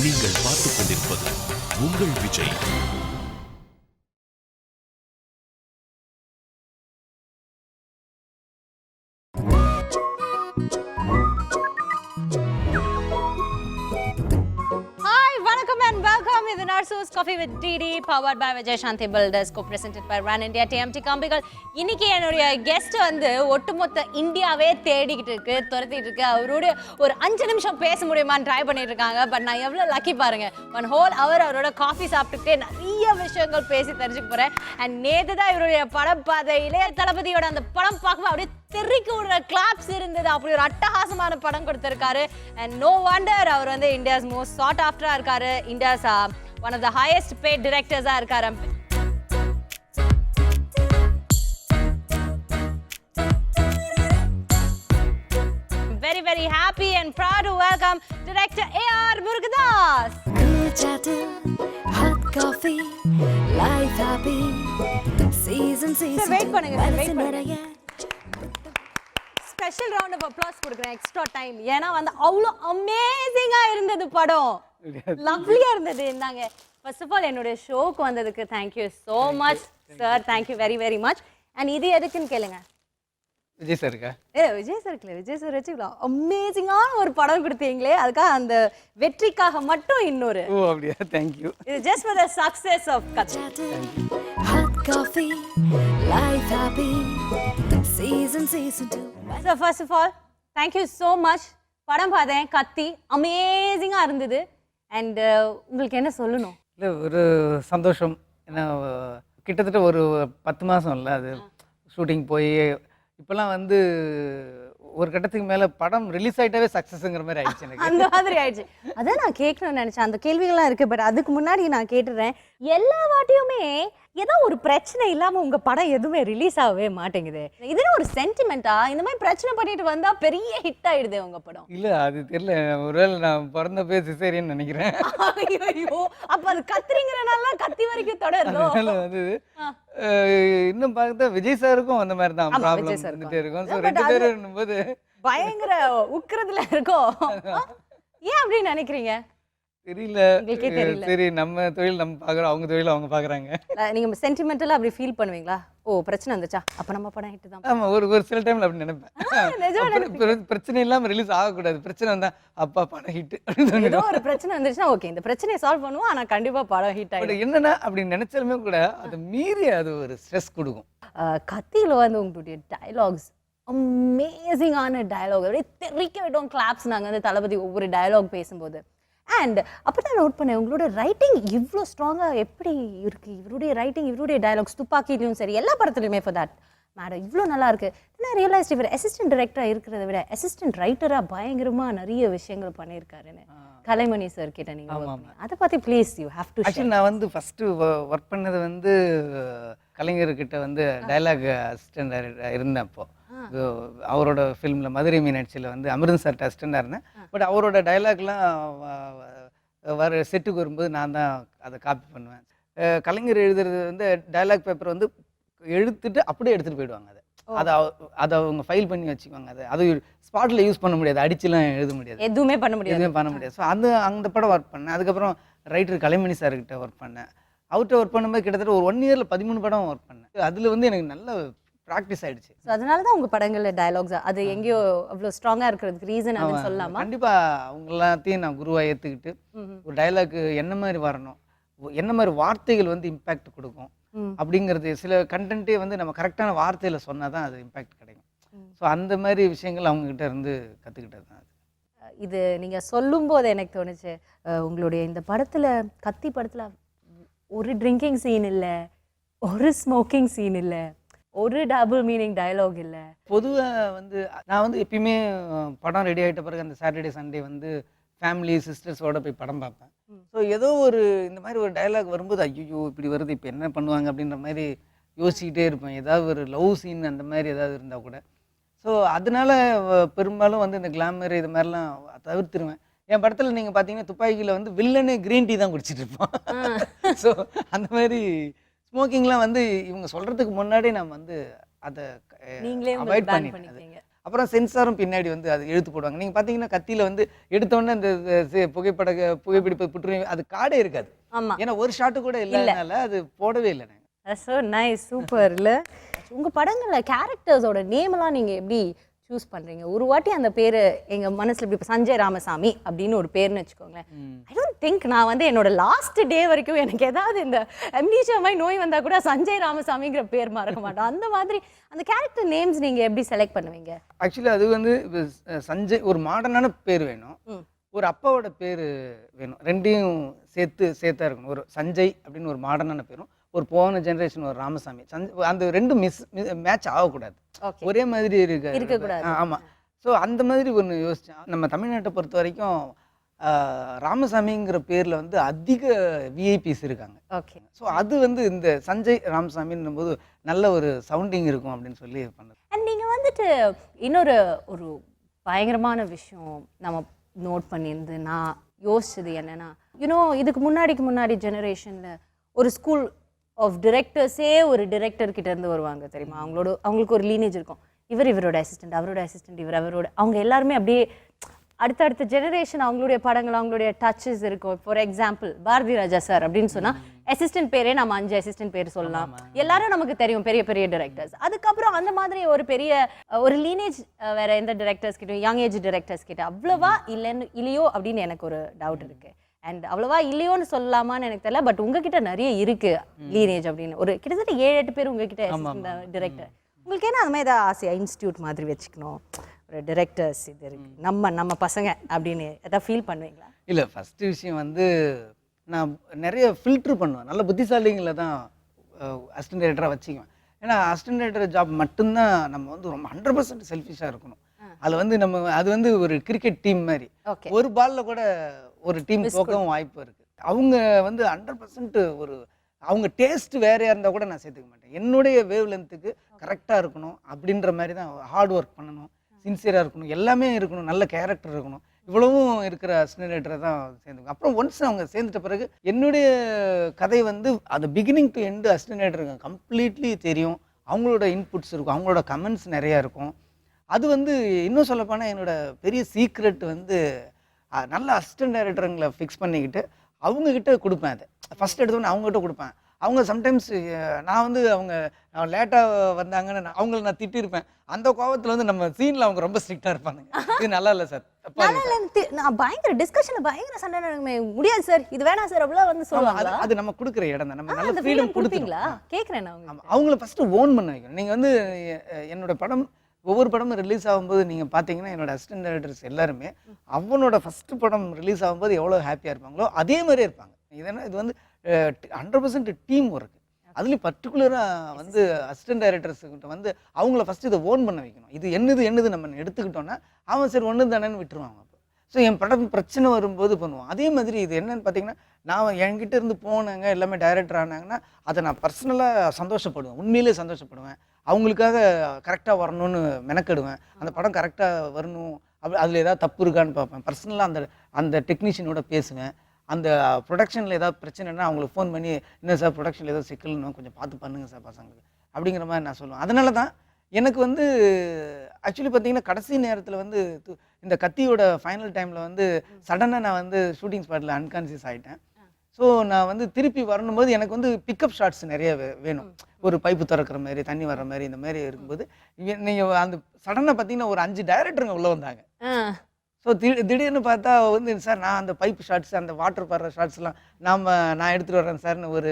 நீங்கள் பார்த்துக் கொண்டிருப்பது உங்கள் Vijay. With Narsus Coffee with DD, powered by Vijay Shanti Builders, co-presented by Run India TMT Kambigal. இன்னைக்கு என்னுடைய கெஸ்ட் வந்து ஒட்டுமொத்த இந்தியாவே தேடிக்கிட்டு இருக்கு, துரத்திட்டு இருக்கு. அவரோட ஒரு 5 நிமிஷம் பேச முடியுமான்னு ட்ரை பண்ணிட்டு இருக்காங்க. பட் நான் எவ்வளவு லக்கி பாருங்க, 1 whole hour அவரோட காஃபி சாப்பிட்டுட்டு நிறைய விஷயங்கள் பேசி தெரிஞ்சுக்க போறேன். அண்ட் நேத்து தான் இவருடைய படம் பாதையிலே தளபதியோட அந்த படம் பார்க்கும்போது அப்படியே தெறிக்கு விடுற கிளாப்ஸ் இருந்தது. அப்படி ஒரு அட்டகாசமான படம் கொடுத்திருக்காரு. அண்ட் நோ வண்டர் அவர் வந்து இந்தியாஸ் மோஸ்ட் சாட் ஆஃப்டரா இருக்காரு. India's one of the highest paid directors இருக்காரு. Very very happy and proud to welcome director A.R. Murugadas. Hot coffee, life happy, season. Sir, wait பண்ணுங்க. ஸ்பெஷல் ரவுண்ட் ஆஃப் அப்ளாஸ் கொடுக்குறேன், extra time. ஏன்னா வந்து அவ்வளோ அமேசிங்கா இருந்தது படம், லவ்லியா இருந்தது. இருந்தாங்க. ஃபர்ஸ்ட் ஆஃப் ஆல் என்னுடைய ஷோக்கு வந்ததுக்கு thank you so much sir, thank you very very much. And இது எதுக்குன்னு கேளுங்க. விஜய் சார் இருக்கா? விஜய் சார் இருக்கல, விஜய் சார் வச்சுக்கலாம். அமேசிங்கான ஒரு படம் கொடுத்தீங்களே, அதுக்காக அந்த வெற்றிக்காக மட்டும் இன்னொரு. ஓ அப்படியா, தேங்க்யூ. இது just for the success of Kaththi. Hot coffee, life happy, season 2. So first of all, thank you so much. படம் பார்த்தேன், கத்தி அமேசிங்கா இருந்தது. அண்ட் உங்களுக்கு என்ன சொல்லணும்? இல்லை, ஒரு சந்தோஷம். ஏன்னா கிட்டத்தட்ட ஒரு 10 மாதம் இல்லை அது ஷூட்டிங் போய், இப்போல்லாம் வந்து ஒரு கட்டத்துக்கு மேலே படம் ரிலீஸ் ஆகிட்டாவே சக்ஸஸ்ங்கிற மாதிரி ஆயிடுச்சு எனக்கு. அந்த மாதிரி ஆயிடுச்சு. அதான் நான் கேட்கணும்னு நினச்சேன். அந்த கேள்விகள்லாம் இருக்குது. பட் அதுக்கு முன்னாடி நான் கேட்டுடுறேன், எல்லா வாட்டியுமே ஏதோ ஒரு பிரச்சனை இல்லாமல் உங்கள் படம் எதுவுமே ரிலீஸ் ஆகவே மாட்டேங்குது. இதுன்னு ஒரு சென்டிமெண்ட்டா இந்த மாதிரி பிரச்சனை பண்ணிட்டு வந்தால் பெரிய ஹிட் ஆகிடுது உங்கள் படம்? இல்லை, அது தெரியல. ஒருவேளை நான் பிறந்தப்பே சிசேரியன்னு நினைக்கிறேன். ஐயோ, அப்போ அது கத்துறீங்கிறனால கத்தி வரைக்கும் தொடரும். வந்து இன்னும் பார்த்தா விஜய் சாருக்கும் அந்த மாதிரி தான் ப்ராப்ளம் வந்துட்டே இருக்கும். ஸோ 2 பேரும் போது பயங்கர உக்கிரத்துல இருக்கோம். ஏன் அப்படின்னு நினைக்கிறீங்க? தெரியல. சரி, நம்ம தொழில் நம்ம பார்க்குறோம், அவங்க தொழில் அவங்க பார்க்குறாங்க. நீங்க சென்டிமெண்டலா அப்படி ஃபீல் பண்ணுவீங்களா? ஓ பிரச்சனை வந்துச்சா அப்போ நம்ம படம் ஹிட் தான். ஆமாம், ஒரு சில டைமில் அப்படி நினைப்பேன். பிரச்சனை இல்லாமல் ரிலீஸ் ஆகக்கூடாது. பிரச்சனை வந்தால் அப்பா படம் ஹிட் அப்படின்னு. ஏதோ ஒரு பிரச்சனை வந்துச்சுன்னா ஓகே, இந்த பிரச்சனையை சால்வ் பண்ணுவோம், ஆனால் கண்டிப்பாக படம் ஹிட் ஆகிடும். என்னன்னா அப்படின்னு நினைச்சாலுமே கூட அது மீறி அது ஒரு ஸ்ட்ரெஸ் கொடுக்கும். கத்தியில் வந்து உங்களுடைய டயலாக்ஸ் அமேசிங்கான டயலாக், அப்படியே தெரிக்க விட்டோம் கிளாப்ஸ். நாங்கள் வந்து தளபதி ஒவ்வொரு டயலாக் பேசும்போது. அண்ட் அப்படி தான் நோட் பண்ணேன், உங்களோட ரைட்டிங் இவ்வளோ ஸ்ட்ராங்காக எப்படி இருக்குது? இவருடைய ரைட்டிங், இவருடைய டயலாக்ஸ் துப்பாக்கிலையும் சரி, எல்லா படத்துலையுமே ஃபார் தட் மேடம் இவ்வளோ நல்லா இருக்குது. நான் ரியலைஸ்ட் இவர் அசிஸ்டன்ட் டைரக்டராக இருக்கிறத விட அசிஸ்டன்ட் ரைட்டராக பயங்கரமாக நிறைய விஷயங்கள் பண்ணியிருக்காருன்னு. கலைமணி சார் கிட்ட நீங்கள் அதை பற்றி please you have to. Actually நான் வந்து ஃபஸ்ட்டு ஒர்க் பண்ணது வந்து கலைஞர்கிட்ட வந்து டைலாக் அசிஸ்டன்ட் டைரக்டர் இருந்தேன். அப்போ அவரோட ஃபிலிமில் மதுரை மீனாட்சியில் வந்து அமிர்தம் சார்ட்ட அசிஸ்டண்டாக இருந்தேன். பட் அவரோட டைலாக்லாம் வர செட்டுக்கு வரும்போது நான் தான் அதை காப்பி பண்ணுவேன். கலைஞர் எழுதுறது வந்து டைலாக் பேப்பர் வந்து எழுத்துட்டு அப்படியே எடுத்துகிட்டு போயிடுவாங்க. அதை அவங்க ஃபைல் பண்ணி வச்சுக்குவாங்க. அது ஸ்பாட்டில் யூஸ் பண்ண முடியாது, அடிச்சுலாம் எழுத முடியாது, எதுவுமே பண்ண முடியாது. ஸோ அந்த படம் ஒர்க் பண்ணேன். அதுக்கப்புறம் ரைட்டர் கலைமணி சார்கிட்ட ஒர்க் பண்ணேன். அவர்கிட்ட ஒர்க் பண்ணும்போது கிட்டத்தட்ட ஒரு 1 இயரில் 13 படம் ஒர்க் பண்ணேன். அதில் வந்து எனக்கு நல்ல ப்ராக்டிஸ் ஆயிடுச்சு. ஸோ அதனால தான் உங்கள் படங்களில் டயலாக்ஸ் அது எங்கேயோ அவ்வளோ ஸ்ட்ராங்காக இருக்கிறதுக்கு ரீசன் அப்படின்னு சொல்லலாமா? கண்டிப்பாக அவங்க எல்லாத்தையும் நான் குருவாக ஏற்றுக்கிட்டு ஒரு டயலாக் என்ன மாதிரி வரணும், என்ன மாதிரி வார்த்தைகள் வந்து இம்பேக்ட் கொடுக்கும் அப்படிங்கிறது, சில கண்டென்ட்டே வந்து நம்ம கரெக்டான வார்த்தையில் சொன்னால் தான் அது இம்பேக்ட் கிடைக்கும். ஸோ அந்த மாதிரி விஷயங்கள் அவங்ககிட்ட இருந்து கற்றுக்கிட்டது தான். இது நீங்கள் சொல்லும்போது எனக்கு தோணுச்சு, உங்களுடைய இந்த படத்தில், கத்தி படத்தில் ஒரு ட்ரிங்கிங் சீன் இல்லை, ஒரு ஸ்மோக்கிங் சீன் இல்லை, ஒரு டபுள் மீனிங் டயலாக் இல்லை. பொதுவாக வந்து நான் வந்து எப்பயுமே படம் ரெடி ஆகிட்ட பிறகு அந்த சாட்டர்டே சண்டே வந்து ஃபேமிலி சிஸ்டர்ஸோட போய் படம் பார்ப்பேன். ஸோ ஏதோ ஒரு இந்த மாதிரி ஒரு டயலாக் வரும்போது ஐயோ இப்படி வருது, இப்போ என்ன பண்ணுவாங்க அப்படின்ற மாதிரி யோசிச்சுக்கிட்டே இருப்பேன். ஏதாவது ஒரு லவ் சீன் அந்த மாதிரி ஏதாவது இருந்தால் கூட. ஸோ அதனால பெரும்பாலும் வந்து இந்த கிளாமர் இது மாதிரிலாம் தவிர்த்துருவேன். என் படத்தில் நீங்கள் பார்த்தீங்கன்னா துப்பாக்கியில் வந்து வில்லனே க்ரீன் டீ தான் குடிச்சிட்டு இருப்போம். ஸோ அந்த மாதிரி ஸ்மோக்கிங்லாம் வந்து இவங்க சொல்கிறதுக்கு முன்னாடி நம்ம வந்து அதை அவாய்ட் பண்ணிட்டேன். அப்புறம் சென்சாரும் பின்னாடி வந்து அது எழுத்து போடுவாங்க. நீங்கள் பார்த்தீங்கன்னா கத்தியில் வந்து எடுத்தோடனே இந்த புகைப்பிடிப்பு புற்றுநோய் அது கார்டே இருக்காது. ஆமா. ஏன்னா ஒரு ஷாட்டு கூட இல்லாதனால அது போடவே இல்லை. That's so nice, super இல்ல? உங்க படங்கள்ல கேரக்டர்ஸோட நேம் எல்லாம் நீங்க எப்படி சூஸ் பண்றீங்க? ஒரு வாட்டி அந்த பேரு எங்க மனசுல இப்படி சஞ்சய் ராமசாமி அப்படின்னு ஒரு பேர்னு வச்சுக்கோங்களேன். ஐ டோன்ட் திங்க் நான் வந்து என்னோட லாஸ்ட் டே வரைக்கும் எனக்கு ஏதாவது இந்த அம்னீஷியா மாதிரி நோய் வந்தா கூட சஞ்சய் ராமசாமிங்கிற பேர் மறக்க மாட்டோம். அந்த மாதிரி அந்த கேரக்டர் நேம்ஸ் நீங்க எப்படி செலக்ட் பண்ணுவீங்க? ஆக்சுவலி அது வந்து சஞ்சய் ஒரு மாடர்னான பேர் வேணும், ஒரு அப்பாவோட பேர் வேணும். ரெண்டையும் சேர்த்தா இருக்கணும். ஒரு சஞ்சய் அப்படின்னு ஒரு மாடர்னான பேரும், ஒரு போன ஜெனரேஷன் ஒரு ராமசாமி. அந்த ரெண்டும் மேட்ச் ஆகக்கூடாது, ஒரே மாதிரி இருக்கக்கூடாது. ஆமாம். ஸோ அந்த மாதிரி ஒன்று யோசித்தேன். நம்ம தமிழ்நாட்டை பொறுத்த வரைக்கும் ராமசாமிங்கிற பேரில் வந்து அதிக விஐபிஸ் இருக்காங்க. ஓகே. ஸோ அது வந்து இந்த சஞ்சய் ராமசாமின்னும் போது நல்ல ஒரு சவுண்டிங் இருக்கும் அப்படின்னு சொல்லி பண்ணது. அண்ட் நீங்கள் வந்துட்டு இன்னொரு ஒரு பயங்கரமான விஷயம் நம்ம நோட் பண்ணியிருந்து நான் யோசிச்சது என்னென்னா, இதுக்கு முன்னாடி ஜெனரேஷனில் ஒரு ஸ்கூல் ஆஃப் டிரெக்டர்ஸே ஒரு டிரெக்டர் கிட்ட இருந்து வருவாங்க தெரியுமா? அவங்களுக்கு ஒரு லீனேஜ் இருக்கும். இவரோட அசிஸ்டன்ட், அவரோட அசிஸ்டன்ட், அவரோட அவங்க எல்லாருமே அப்படியே அடுத்தடுத்த ஜெனரேஷன் அவங்களுடைய படங்கள் அவங்களுடைய டச்சஸ் இருக்கும். For example Bharathi Raja sir அப்படின்னு சொன்னால் அசிஸ்டன்ட் பேரே நம்ம 5 அசிஸ்டன்ட் பேர் சொல்லலாம். எல்லாரும் நமக்கு தெரியும் பெரிய பெரிய டிரெக்டர்ஸ். அதுக்கப்புறம் அந்த மாதிரி ஒரு பெரிய ஒரு லீனேஜ் வேற எந்த டிரெக்டர்ஸ் கிட்ட, யங் ஏஜ் டிரெக்டர்ஸ் கிட்ட அவ்வளவா இல்லையோ அப்படின்னு எனக்கு ஒரு டவுட் இருக்கு. அண்ட் அவ்வளவா இல்லையோன்னு சொல்லலாமான்னு எனக்கு தெரியல. பட் உங்ககிட்ட நிறைய இருக்கு லீனேஜ் அப்படின்னு ஒரு கிட்டத்தட்ட 7-8 பேர் உங்ககிட்ட டிரெக்டர். உங்களுக்கு என்ன அது மாதிரி ஏதாவது ஆசையா இன்ஸ்டியூட் மாதிரி வச்சுக்கணும், ஒரு டிரெக்டர்ஸ் இது இருக்கு நம்ம பசங்க அப்படின்னு எதாவது ஃபீல் பண்ணுவீங்களா? இல்லை, ஃபஸ்ட்டு விஷயம் வந்து நான் நிறைய ஃபில்ட்ரு பண்ணுவேன். நல்ல புத்திசாலிங்களை தான் அசிஸ்டன்ட் டைரக்டராக வச்சுக்குவேன். ஏன்னா அசிஸ்டன்ட் டைரக்டர் ஜாப் மட்டும்தான் நம்ம வந்து ரொம்ப 100% செல்ஃபிஷாக இருக்கணும். அதில் வந்து அது வந்து ஒரு கிரிக்கெட் டீம் மாதிரி, ஒரு பால்ல கூட ஒரு டீம் தோக்கவும் வாய்ப்பு இருக்குது. அவங்க வந்து 100% அவங்க டேஸ்ட் வேறையாக இருந்தால் கூட நான் சேர்த்துக்க மாட்டேன். என்னுடைய வேவ் லென்த்துக்கு கரெக்டாக இருக்கணும் அப்படின்ற மாதிரி தான். ஹார்ட் ஒர்க் பண்ணணும், சின்சியராக இருக்கணும், எல்லாமே இருக்கணும், நல்ல கேரக்டர் இருக்கணும். இவ்வளவும் இருக்கிற அசிஸ்டன்ட் டைரக்டரை தான் சேர்ந்துக்கும். அப்புறம் ஒன்ஸ் அவங்க சேர்ந்துட்ட பிறகு என்னுடைய கதை வந்து அந்த பிகினிங் டு எண்டு அசிஸ்டன்ட் டைரக்டருக்கு கம்ப்ளீட்லி தெரியும். அவங்களோட இன்புட்ஸ் இருக்கும், அவங்களோட கமெண்ட்ஸ் நிறையா இருக்கும். அது வந்து இன்னும் சொல்லப்போனால் என்னோட பெரிய சீக்ரெட் வந்து நல்ல அசிஸ்டன்ட் டைரக்டருங்களை ஃபிக்ஸ் பண்ணிக்கிட்டு அவங்கக்கிட்ட கொடுப்பேன். அதை ஃபஸ்ட் எடுத்தோன்னே அவங்ககிட்ட கொடுப்பேன். அவங்க சம்டைம்ஸ் நான் வந்து அவங்க லேட்டாக வந்தாங்கன்னு அவங்கள நான் திட்டிருப்பேன். அந்த கோபத்தில் வந்து நம்ம சீனில் அவங்க ரொம்ப ஸ்ட்ரிக்டாக இருப்பாங்க. இது நல்லா இல்லை சார், நான் பயங்கர டிஸ்கஷனில் பயங்கர சண்டை முடியாது சார், இது வேணாம் சார் அப்படிலாம் வந்து சொல்லுவாங்க. அது நம்ம கொடுக்குற இடம் தான். நம்ம நல்ல ஃப்ரீடம் கொடுத்தீங்களா கேட்குறேன். அவங்கள ஃபஸ்ட்டு ஓன் பண்ண வைக்கணும். நீங்கள் வந்து என்னோட படம் ஒவ்வொரு படமும் ரிலீஸ் ஆகும்போது நீங்கள் பார்த்தீங்கன்னா என்னோட அசிஸ்டன்ட் டைரக்டர்ஸ் எல்லாருமே அவனோட ஃபஸ்ட்டு படம் ரிலீஸ் ஆகும்போது எவ்வளோ ஹாப்பியாக இருப்பாங்களோ அதே மாதிரியே இருப்பாங்க. இது வந்து 100% டீம் ஒர்க். அதுலேயும் பர்டிகுலராக வந்து அசிஸ்டன்ட் டைரக்டர்ஸ்கிட்ட வந்து அவங்கள ஃபஸ்ட்டு இதை ஓன் பண்ண வைக்கணும். இது என்னது நம்ம எடுத்துக்கிட்டோன்னா அவன் சரி ஒன்று தானேன்னு விட்டுருவாங்க. ஸோ என் படம் பிரச்சனை வரும்போது பண்ணுவோம். அதே மாதிரி இது என்னன்னு பார்த்தீங்கன்னா, நான் என்கிட்ட இருந்து போனாங்க எல்லாமே டைரக்டர் ஆனாங்கன்னா அதை நான் பர்சனலாக சந்தோஷப்படுவேன், உண்மையிலே சந்தோஷப்படுவேன். அவங்களுக்காக கரெக்டாக வரணும்னு மெனக்கெடுவேன். அந்த படம் கரெக்டாக வரணும், அதில் ஏதாவது தப்பு இருக்கான்னு பார்ப்பேன். பர்சனலாக அந்த டெக்னீஷியனோட பேசுவேன். அந்த ப்ரொடக்ஷனில் ஏதாவது பிரச்சனைனா அவங்களுக்கு ஃபோன் பண்ணி, என்ன சார் ப்ரொடக்ஷனில் ஏதாவது சிக்கல்னு கொஞ்சம் பார்த்து பண்ணுங்கள் சார் பசங்களுக்கு அப்படிங்கிற மாதிரி நான் சொல்லுவேன். அதனால தான் எனக்கு வந்து ஆக்சுவலி பார்த்தீங்கன்னா கடைசி நேரத்தில் வந்து இந்த கத்தியோட ஃபைனல் டைமில் வந்து சடனாக நான் வந்து ஷூட்டிங் ஸ்பாட்டில் அன்கான்சியஸ் ஆகிட்டேன். ஸோ நான் வந்து திருப்பி வரணும்போது எனக்கு வந்து பிக்கப் ஷாட்ஸ் நிறைய வேணும். ஒரு பைப்பு திறக்கிற மாதிரி, தண்ணி வர்ற மாதிரி, இந்த மாதிரி இருக்கும்போது நீங்கள் அந்த சடனாக பார்த்தீங்கன்னா ஒரு 5 டைரக்டருங்க உள்ளே வந்தாங்க. ஸோ திடீர்னு பார்த்தா வந்து சார் நான் அந்த பைப் ஷாட்ஸ், அந்த வாட்டர் படுற ஷாட்ஸ்லாம் நான் எடுத்துகிட்டு வரேன் சார்னு ஒரு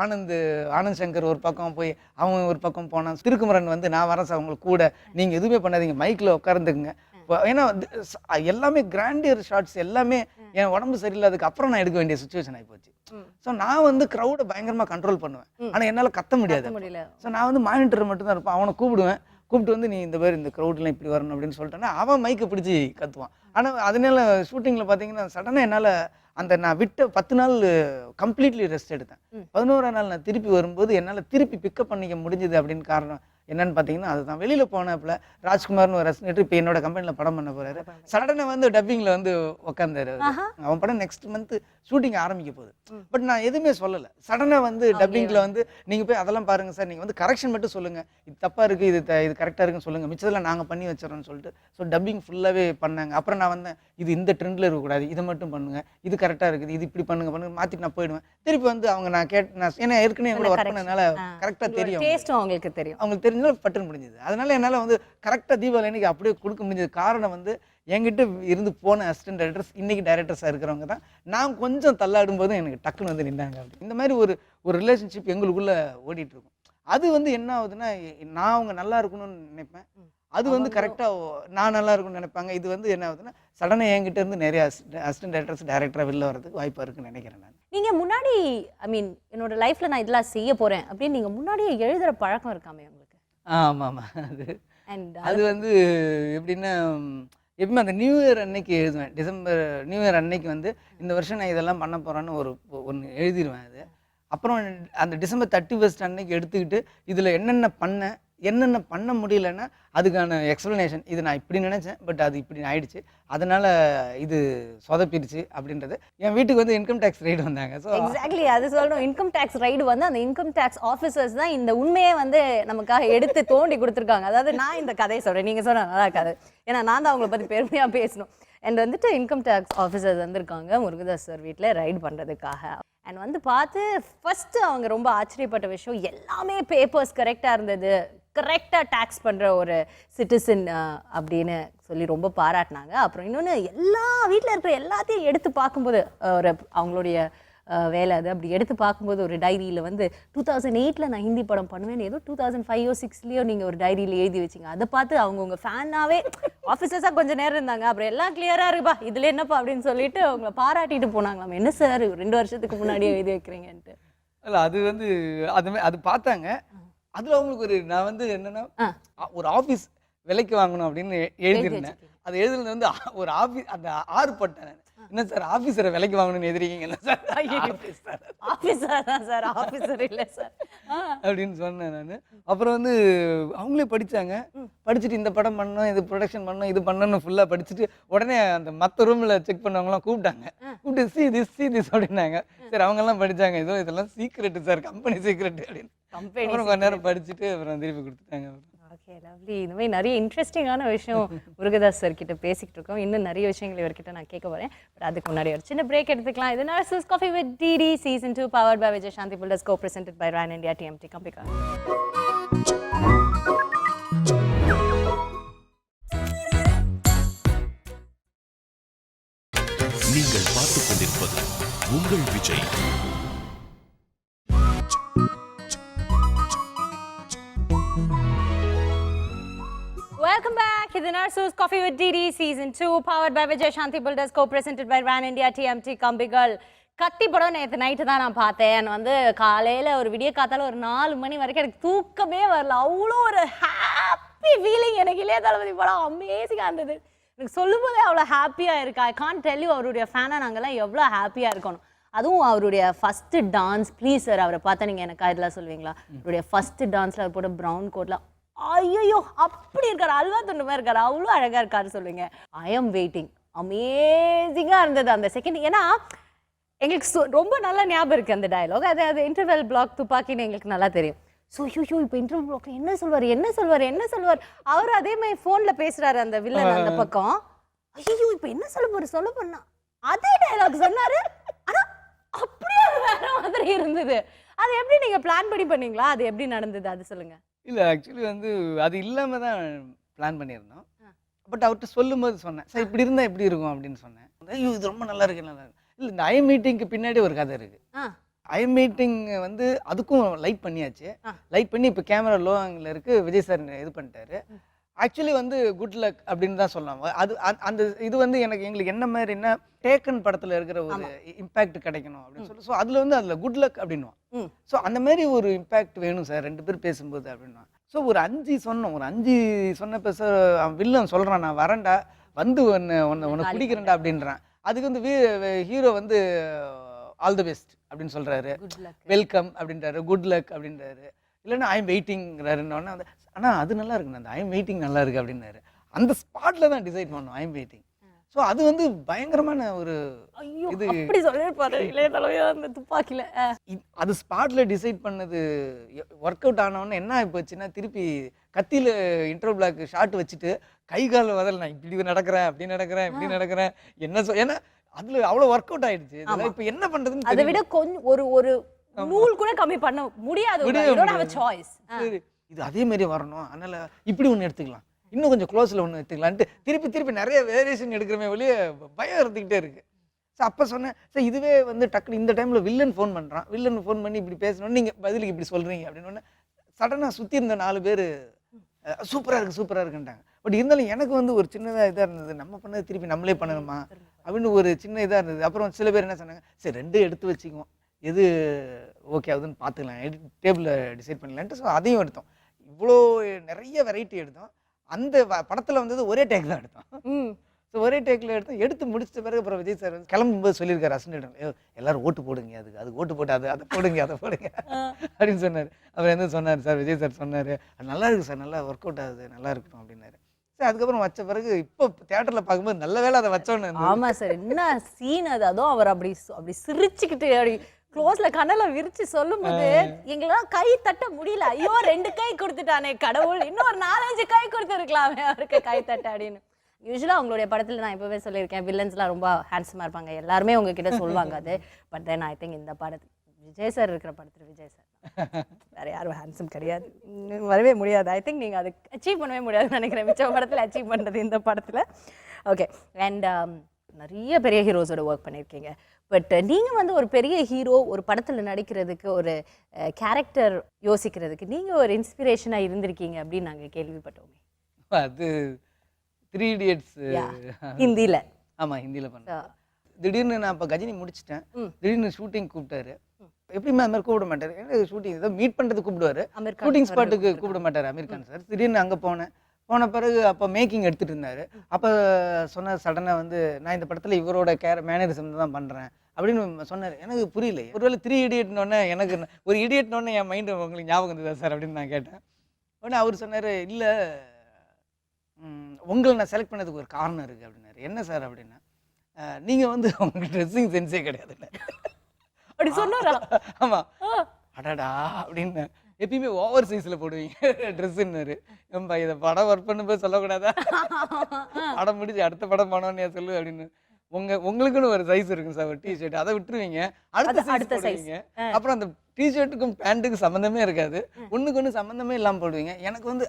ஆனந்த் சங்கர் ஒரு பக்கம் போய் அவன் ஒரு பக்கம் போனான். திருக்குமரன் வந்து நான் வரேன் சார் உங்களுக்கு கூட, நீங்கள் எதுவுமே பண்ணாதீங்க, மைக்கில் உட்காந்துக்குங்க. ஏன்னா எல்லாமே கிராண்டியர் ஷாட்ஸ் எல்லாமே என் உடம்பு சரியில்லாததுக்கு அப்புறம் நான் எடுக்க வேண்டிய சுச்சுவேஷன் ஆகிப்போச்சு. ஸோ நான் வந்து க்ரௌடை பயங்கரமாக கண்ட்ரோல் பண்ணுவேன், ஆனால் என்னால் கத்த முடியாது. ஸோ நான் வந்து மானிட்டர் மட்டும்தான் இருப்பேன். அவனை கூப்பிட்டு வந்து நீ இந்த மாதிரி இந்த க்ரௌட்லாம் இப்படி வரணும் அப்படின்னு சொல்லிட்டேன்னா அவன் மைக்கை பிடிச்சி கத்துவான். ஆனால் அதனால ஷூட்டிங்கில் பார்த்தீங்கன்னா சடனாக என்னால் நான் விட்ட 10 நாள் கம்ப்ளீட்லி ரெஸ்ட் எடுத்தேன். 11ஆம் நாள் நான் திருப்பி வரும்போது என்னால் திருப்பி பிக்கப் பண்ணிக்க முடிஞ்சுது. அப்படின்னு காரணம் என்னன்னு பார்த்தீங்கன்னா அதுதான் வெளியில் போனப்பல ராஜ்குமார்னு ஒரு அசிஸ்டன்ட் இப்போ என்னோட கம்பெனியில் படம் பண்ண போகிறாரு. சடனாக வந்து டப்பிங்கில் வந்து உட்காந்தாரு. அவன் படம் நெக்ஸ்ட் மந்த் ஷூட்டிங் ஆரம்பிக்க போகுது. பட் நான் எதுவுமே சொல்லலை. சடனாக வந்து டப்பிங்கில் வந்து நீங்கள் போய் அதெல்லாம் பாருங்கள் சார், நீங்கள் வந்து கரெக்ஷன் மட்டும் சொல்லுங்கள், இது தப்பாக இருக்குது, இது கரெக்டாக இருக்குன்னு சொல்லுங்கள், மிச்சத்தில் நாங்கள் பண்ணி வச்சிடறோம்னு சொல்லிட்டு ஸோ டப்பிங் ஃபுல்லாகவே பண்ணாங்க. அப்புறம் நான் வந்தேன், இது இந்த ட்ரெண்டில் இருக்கக்கூடாது, இதை மட்டும் பண்ணுங்கள், இது கரெக்டாக இருக்குது, இது இப்படி பண்ணுங்க மாற்றிட்டு நான் போயிடுவேன். திருப்பி வந்து அவங்க நான் ஏன்னா ஏற்கனவே எங்களை ஒர்க் பண்ணதுனால கரெக்டாக தெரியும், அவங்களுக்கு தெரிஞ்சாலும் பட்டுன்னு முடிஞ்சது. அதனால என்னால் வந்து கரெக்டாக தீபாவளி அன்னைக்கு அப்படியே கொடுக்க முடிஞ்சது. காரணம் வந்து என்கிட்ட இருந்து போன அசிஸ்டன்ட் டைரக்டர்ஸ் இன்னைக்கு டைரக்டர்ஸாக இருக்கிறவங்க தான். நான் கொஞ்சம் தள்ளாடும் போதும் எனக்கு டக்குன்னு வந்து நின்றாங்க. அப்படி இந்த மாதிரி ஒரு ரிலேஷன்ஷிப் எங்களுக்குள்ளே ஓடிட்டு இருக்கும். அது வந்து என்ன ஆகுதுன்னா, நான் அவங்க நல்லா இருக்கணும்னு நினைப்பேன், அது வந்து கரெக்டாக நான் நல்லா இருக்கும்னு நினைப்பாங்க. இது வந்து என்ன ஆகுதுன்னா சடனாக என்கிட்ட இருந்து நிறைய அசிஸ்டன்ட் டைரக்டர்ஸ் டைரக்டராக வெளில வரதுக்கு வாய்ப்பாக இருக்குன்னு நினைக்கிறேன் நான். நீங்கள் முன்னாடி என்னோட லைஃப்பில் நான் இதெல்லாம் செய்ய போகிறேன் அப்படின்னு நீங்கள் முன்னாடியே எழுதுகிற பழக்கம் இருக்காமே உங்களுக்கு? ஆமாம். அது வந்து எப்படின்னா எப்பவுமே அந்த நியூ இயர் அன்னைக்கு எழுதுவேன். டிசம்பர் நியூ இயர் அன்னைக்கு வந்து இந்த வருஷம் நான் இதெல்லாம் பண்ண போகிறேன்னு ஒன்று எழுதிடுவேன். அது அப்புறம் அந்த டிசம்பர் 31 அன்னைக்கு எடுத்துக்கிட்டு இதில் என்னென்ன பண்ண முடியலன்னா அதுக்கான எக்ஸ்ப்ளனேஷன், இது நான் இப்படி நினச்சேன் பட் அது இப்படி ஆயிடுச்சு, அதனால் இது சொதப்பிடுச்சு அப்படின்றது. என் வீட்டுக்கு வந்து இன்கம் டேக்ஸ் ரைடு வந்தாங்க. ஸோ எக்ஸாக்ட்லி அது சொல்லணும். இன்கம் டேக்ஸ் ரைடு வந்து அந்த இன்கம் டேக்ஸ் ஆஃபீஸர்ஸ் தான் இந்த உண்மையை வந்து நமக்காக எடுத்து தோண்டி கொடுத்துருக்காங்க. அதாவது நான் இந்த கதையை சொல்கிறேன், நீங்கள் சொன்ன நல்லா இருக்காது, ஏன்னா நான் தான் அவங்கள பற்றி பெருமையாக பேசணும். அண்ட் வந்துட்டு இன்கம் டேக்ஸ் ஆஃபீஸர்ஸ் வந்திருக்காங்க முருகதாஸ் சார் வீட்டில் ரைடு பண்ணுறதுக்காக. அண்ட் வந்து பார்த்து ஃபஸ்ட்டு அவங்க ரொம்ப ஆச்சரியப்பட்ட விஷயம், எல்லாமே பேப்பர்ஸ் கரெக்டாக இருந்தது, கரெக்டாக டேக்ஸ் பண்ணுற ஒரு சிட்டிசன் அப்படின்னு சொல்லி ரொம்ப பாராட்டினாங்க. அப்புறம் இன்னொன்று எல்லா வீட்டில் இருக்கிற எல்லாத்தையும் எடுத்து பார்க்கும்போது அவங்களுடைய வேலை அது அப்படி எடுத்து பார்க்கும்போது ஒரு டைரியில் வந்து 2008 நான் ஹிந்தி படம் பண்ணுவேன், ஏதோ 2005 6 நீங்கள் ஒரு டைரியில் எழுதி வச்சிங்க. அதை பார்த்து அவங்கவுங்க ஃபேனாகவே ஆஃபீஸர்ஸாக கொஞ்சம் நேரம் இருந்தாங்க. அப்புறம் எல்லாம் கிளியராக இருக்குப்பா, இதில் என்னப்பா அப்படின்னு சொல்லிட்டு அவங்கள பாராட்டிட்டு போனாங்களாம். என்ன சார் 2 வருஷத்துக்கு முன்னாடியே எழுதி வைக்கிறீங்கன்ட்டு. இல்லை அது வந்து அது பார்த்தாங்க. அதில் அவங்களுக்கு நான் வந்து என்னென்னா ஒரு ஆஃபீஸ் விலைக்கு வாங்கணும் அப்படின்னு எழுதியிருந்தேன். அது எழுதுனது வந்து ஒரு ஆஃபீஸ் அந்த 6 போட்டேன். என்ன சார் ஆஃபீஸரை விலைக்கு வாங்கணும்னு எதிரிங்க? என்ன சார் ஆஃபீஸர் தான் சார், ஆஃபீஸர் இல்லை சார் அப்படின்னு சொன்னேன் நான். அப்புறம் வந்து அவங்களே படித்தாங்க. படிச்சுட்டு இந்த படம் பண்ணணும், இது ப்ரொடக்ஷன் பண்ணணும், இது பண்ணணும் ஃபுல்லாக படிச்சுட்டு உடனே அந்த மற்ற ரூமில் செக் பண்ணவங்களாம் கூப்பிட்டாங்க. கூப்பிட்டு சி திஸ் அப்படின்னாங்க. சரி அவங்கெல்லாம் படித்தாங்க, இதெல்லாம் சீக்ரெட்டு சார், கம்பெனி சீக்ரெட்டு அப்படின்னு. அப்புறம் கொஞ்ச நேரம் படிச்சுட்டு அப்புறம் திருப்பி கொடுத்துட்டாங்க. Okay lovely. இந்த மாதிரி நிறைய இன்ட்ரெஸ்டிங்கான விஷயம் முருகதாஸ் சார் கிட்ட பேசிக்கிட்டு இருக்கோம். இன்னும் நிறைய விஷயங்கள் இவர்கிட்ட நான் கேட்க போகிறேன். பட் அதுக்கு முன்னாடி ஒரு சின்ன பிரேக் எடுத்துக்கலாம். இது nurses coffee with DD season 2 powered by Vijay Shanthi builders co presented by Ron India TMT கம்பிகா. நீங்கள் பார்த்துக் கொண்டிருப்பது உங்கள் Vijay. Welcome back. This is Narsu's Coffee with DD Season 2 powered by Vijay Shanti Builders co-presented by Ran India TMT Kambigal. கத்தி படம் நேற்று night தான் நான் பார்த்தேன். வந்து காலையில் ஒரு விடிய காத்தால ஒரு 4 மணி வரைக்கும் எனக்கு தூக்கமே வரல. அவ்வளோ ஒரு ஹாப்பி ஃபீலிங் எனக்கு. இளைய தளபதி படம் அமேசிங்காக இருந்தது. எனக்கு சொல்லும் போதே அவ்வளோ ஹாப்பியாக இருக்கா. ஐ கான்ட் டெல் யூ அவருடைய ஃபேனாக நாங்கள்லாம் எவ்வளோ ஹாப்பியாக இருக்கணும். அதுவும் அவருடைய ஃபஸ்ட்டு டான்ஸ், ப்ளீஸ் சார் அவரை பார்த்தா நீங்கள் எனக்கு இதெல்லாம் சொல்லுவீங்களா? அவருடைய ஃபஸ்ட்டு டான்ஸில் அவர் போட்ட ப்ரௌன் கோட்டில் ஐயோ அப்படி இருக்காரு, அல்வா துண்டு மாதிரி இருக்காரு, அவ்வளோ அழகாக இருக்காரு சொல்லுங்க. I am waiting. அமேசிங்காக இருந்தது அந்த செகண்ட். ஏன்னா எங்களுக்கு ரொம்ப நல்லா ஞாபகம் இருக்குது அந்த டயலாக். அது இன்டர்வெல் பிளாக் துப்பாக்கின்னு எங்களுக்கு நல்லா தெரியும். ஸோ ஐயோ இப்போ இன்டர்வெல் பிளாக்ல என்ன சொல்வார் அவர் அதே மாதிரி ஃபோனில் பேசுகிறாரு அந்த வில்லன் அந்த பக்கம். ஐயோ இப்போ என்ன சொல்ல போனா அதே டயலாக் சொன்னார். ஆனால் அப்படியே அது வேற மாதிரி இருந்தது. அது எப்படி நீங்கள் பிளான் பண்ணீங்களா? அது எப்படி நடந்தது அது சொல்லுங்கள். இல்லை ஆக்சுவலி வந்து அது இல்லாமல் தான் பிளான் பண்ணியிருந்தோம். பட் அவர்கிட்ட சொல்லும்போது சொன்னேன், சார் இப்படி இருந்தால் எப்படி இருக்கும் அப்படின்னு சொன்னேன். ஐயோ இது ரொம்ப நல்லா இருக்கு. இல்லை இந்த ஐ மீட்டிங்க்கு பின்னாடி ஒரு கதை இருக்குது. ஐ மீட்டிங் வந்து அதுக்கும் லைட் பண்ணியாச்சு. லைட் பண்ணி இப்போ கேமரா லோ ஆங்கிள் இருக்குது. விஜய் சார் இது பண்ணிட்டாரு. ஆக்சுவலி வந்து குட் லக் அப்படின்னு தான் சொல்லலாம். அது அந்த இது வந்து எங்களுக்கு என்ன மாதிரின்னா டேக்கன் படத்தில் இருக்கிற ஒரு இம்பேக்ட் கிடைக்கணும் அப்படின்னு சொல்லி. ஸோ அதில் குட் லக் அப்படின்வான். ஸோ அந்த மாதிரி ஒரு இம்பேக்ட் வேணும் சார் 2 பேர் பேசும்போது அப்படின்வான். ஸோ ஒரு 5 சொன்னப்போ சார் வில்லன் சொல்கிறான், நான் வரேன்டா, வந்து ஒன்று பிடிக்கிறேன்டா அப்படின்றான். அதுக்கு வந்து ஹீரோ வந்து ஆல் தி பெஸ்ட் அப்படின்னு சொல்கிறாரு, வெல்கம் அப்படின்றாரு, குட் லக் அப்படின்றாரு. இல்லைன்னா ஐ எம் வெயிட்டிங்கிறாருன்னொன்னே வந்து ஆனால் அது நல்லா இருக்குண்ணா அந்த ஐ எம் வெயிட்டிங் நல்லா இருக்கு அப்படின்னாரு. அந்த ஸ்பாட்டில் தான் டிசைட் பண்ணோம் ஐ எம் வெயிட்டிங். ஸோ அது வந்து பயங்கரமான ஒரு ஐயோ இது அப்படி சொல்லிருப்பாரு இளைய தலைவா அந்த துப்பாக்கில. அது ஸ்பாட்டில் டிசைட் பண்ணது ஒர்க் அவுட் ஆனவொன்னே என்ன ஆகி போச்சுன்னா திருப்பி கத்தியில் இன்டர்வல் பிளாக் ஷாட் வச்சுட்டு கை கால வதல் நான் இப்படி நடக்கிறேன் அப்படி நடக்கிறேன் இப்படி நடக்கிறேன் என்ன ஏன்னா அதில் அவ்வளோ ஒர்க் அவுட் ஆயிடுச்சு. இப்போ என்ன பண்ணுறதுன்னு அதை விட கொஞ்சம் ஒரு நூல் கூட கம்மி பண்ண முடியாது. சாய்ஸ் இது அதே மாதிரி வரணும், அதனால இப்படி ஒன்று எடுத்துக்கலாம், இன்னும் கொஞ்சம் க்ளோஸில் ஒன்று எடுத்துக்கலான்ட்டு திருப்பி நிறைய வேரியேஷன் எடுக்கிறமே வெளியே பயம் இருந்துக்கிட்டே இருக்கு. ஸோ அப்போ சொன்னேன் சார் இதுவே வந்து டக்குனு இந்த டைமில் வில்லன் ஃபோன் பண்ணுறான், வில்லன் ஃபோன் பண்ணி இப்படி பேசணும்னு நீங்கள் பதிலுக்கு இப்படி சொல்கிறீங்க அப்படின்னு சடனாக சுற்றி இருந்த 4 பேர் சூப்பராக இருக்குன்ட்டாங்க. பட் இருந்தாலும் எனக்கு வந்து ஒரு சின்னதாக இதாக இருந்தது, நம்ம பண்ணது திருப்பி நம்மளே பண்ணணுமா அப்படின்னு ஒரு சின்ன இதாக இருந்தது. அப்புறம் சில பேர் என்ன சொன்னாங்க, சரி 2 எடுத்து வச்சுக்குவோம், எது ஓகே ஆகுதுன்னு பார்த்துக்கலாம், டேபிளில் டிசைட் பண்ணலான்ட்டு. ஸோ அதையும் எடுத்தோம். இவ்வளோ நிறைய வெரைட்டி எடுத்தோம். அந்த படத்தில் வந்தது ஒரே டேக் தான் எடுத்தோம். ஸோ ஒரே டேக்கில் எடுத்து முடிச்சிட்ட பிறகு அப்புறம் விஜய் சார் வந்து கிளம்பும்போது சொல்லியிருக்காரு அசன்டிடம், எல்லாரும் ஓட்டு போடுங்க, அதுக்கு ஓட்டு போட்டு அதை போடுங்க அப்படின்னு சொன்னார். அவர் என்ன சொன்னார் சார், விஜய் சார் சொன்னார் அது நல்லா இருக்குது சார், நல்லா ஒர்க் அவுட் ஆகுது, நல்லா இருக்கணும் அப்படின்னாரு. சார் அதுக்கப்புறம் வச்ச பிறகு இப்போ தியேட்டரில் பார்க்கும்போது நல்ல வேலை அதை வச்சோன்னு. ஆமாம் சார், என்ன சீன் அது, அதுவும் அவர் அப்படி சிரிச்சுக்கிட்டு அப்படி க்ளோஸ்ல கண்ணல விரிச்சு சொல்லும்போது எங்களாம் கை தட்ட முடியல. ஐயோ 2 கை கொடுத்துட்டானே கடவுள், இன்னும் ஒரு 4-5 கை கொடுத்துருக்கலாமே அவருக்கு கை தட்ட அப்படின்னு. யூஸ்வலாக அவங்களுடைய படத்தில் நான் இப்போவே சொல்லியிருக்கேன், வில்லன்ஸ்லாம் ரொம்ப ஹேண்ட்ஸமாக இருப்பாங்க, எல்லாருமே உங்ககிட்ட சொல்லுவாங்க அது. பட் தென் ஐ திங்க் இந்த படத்தில் விஜய் சார் இருக்கிற படத்தில் விஜய் சார் வேற யாரும் ஹேண்ட்ஸம் கிடையாது, வரவே முடியாது. ஐ திங்க் நீங்கள் அது அச்சீவ் பண்ணவே முடியாதுன்னு நினைக்கிறேன், மிச்ச படத்தில் அச்சீவ் பண்ணுறது இந்த படத்தில். ஓகே, அண்ட் நிறைய பெரிய ஹீரோஸோட ஒர்க் பண்ணியிருக்கீங்க. பட் நீங்கள் வந்து ஒரு பெரிய ஹீரோ ஒரு படத்தில் நடிக்கிறதுக்கு, ஒரு கேரக்டர் யோசிக்கிறதுக்கு நீங்கள் ஒரு இன்ஸ்பிரேஷனாக இருந்திருக்கீங்க அப்படின்னு நாங்கள் கேள்விப்பட்டோமே. அது 3 Idiots ஹிந்தியில். ஆமாம், ஹிந்தியில் பண்ணேன். திடீர்னு நான் இப்போ கஜினி முடிச்சிட்டேன், திடீர்னு ஷூட்டிங் கூப்பிட்டாரு. எப்படியுமே அது மாதிரி கூப்பிட மாட்டார், ஏன்னா ஷூட்டிங் ஏதோ மீட் பண்ணுறது கூப்பிடுவார், ஷூட்டிங் ஸ்பாட்டுக்கு கூப்பிட மாட்டார் அமீர் கான் சார். திடீர்னு அங்கே போன பிறகு அப்போ மேக்கிங் எடுத்துகிட்டு இருந்தார். அப்போ சொன்ன சடனாக வந்து நான் இந்த படத்தில் இவரோட மேனரிசம் தான் பண்ணுறேன் அப்படின்னு சொன்னார். எனக்கு புரியல, ஒருவேளை 3 Idiotsனோடனே எனக்கு ஒரு இடியட்னோடனே என் மைண்டு உங்களுக்கு ஞாபகம் இருந்ததா சார் அப்படின்னு நான் கேட்டேன். உடனே அவர் சொன்னார், இல்லை உங்களை நான் செலக்ட் பண்ணதுக்கு ஒரு காரணம் இருக்குது அப்படின்னாரு. என்ன சார் அப்படின்னா, நீங்கள் வந்து உங்களுக்கு ட்ரெஸ்ஸிங் சென்ஸே கிடையாது அப்படி சொன்னாரா? ஆமாம். அடடா அப்படின்னு எப்பயுமே ஓவர் சைஸில் போடுவீங்க ட்ரெஸ்ஸுன்னாரு. ஏன்பா இதை படம் ஒர்க் பண்ணும்போது சொல்லக்கூடாதா, படம் முடிச்சு அடுத்த படம் போனோன்னு சொல்லு அப்படின்னு. உங்களுக்குன்னு ஒரு சைஸ் இருக்கும் சார், ஒரு டிஷர்ட் அதை விட்டுருவீங்க, அடுத்த சைஸ். அப்புறம் அந்த டிஷர்ட்டுக்கும் பேண்ட்டுக்கும் சம்மந்தமே இருக்காது, ஒன்றுக்கு ஒன்று சம்மந்தமே இல்லாமல் போடுவீங்க. எனக்கு வந்து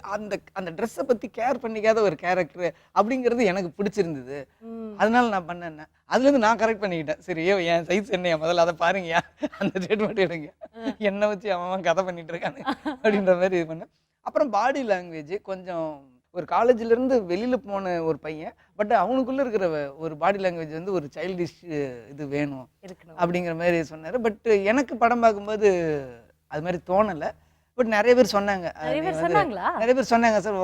அந்த ட்ரெஸ்ஸை பற்றி கேர் பண்ணிக்காத ஒரு கேரக்டர் அப்படிங்கிறது எனக்கு பிடிச்சிருந்தது, அதனால நான் பண்ணேன். அதுலேருந்து நான் கரெக்ட் பண்ணிக்கிட்டேன், சரி என் சைஸ் என்னையா முதல்ல அதை பாருங்கயா, அந்த டேட் மட்டும் எடுங்க, என்னை வச்சு அவன் கதை பண்ணிட்டு இருக்கானு அப்படின்ற மாதிரி இது பண்ணேன். அப்புறம் பாடி லாங்குவேஜ் கொஞ்சம் ஒரு காலேஜிலேருந்து வெளியில் போன ஒரு பையன், பட் அவனுக்குள்ளே இருக்கிற ஒரு பாடி லாங்குவேஜ் வந்து ஒரு சைல்டிஷ் இது வேணும் அப்படிங்கிற மாதிரி சொன்னார். பட் எனக்கு படம் பார்க்கும்போது அது மாதிரி தோணலை. பட் நிறைய பேர் சொன்னாங்க, நிறைய பேர் சொன்னாங்க சார்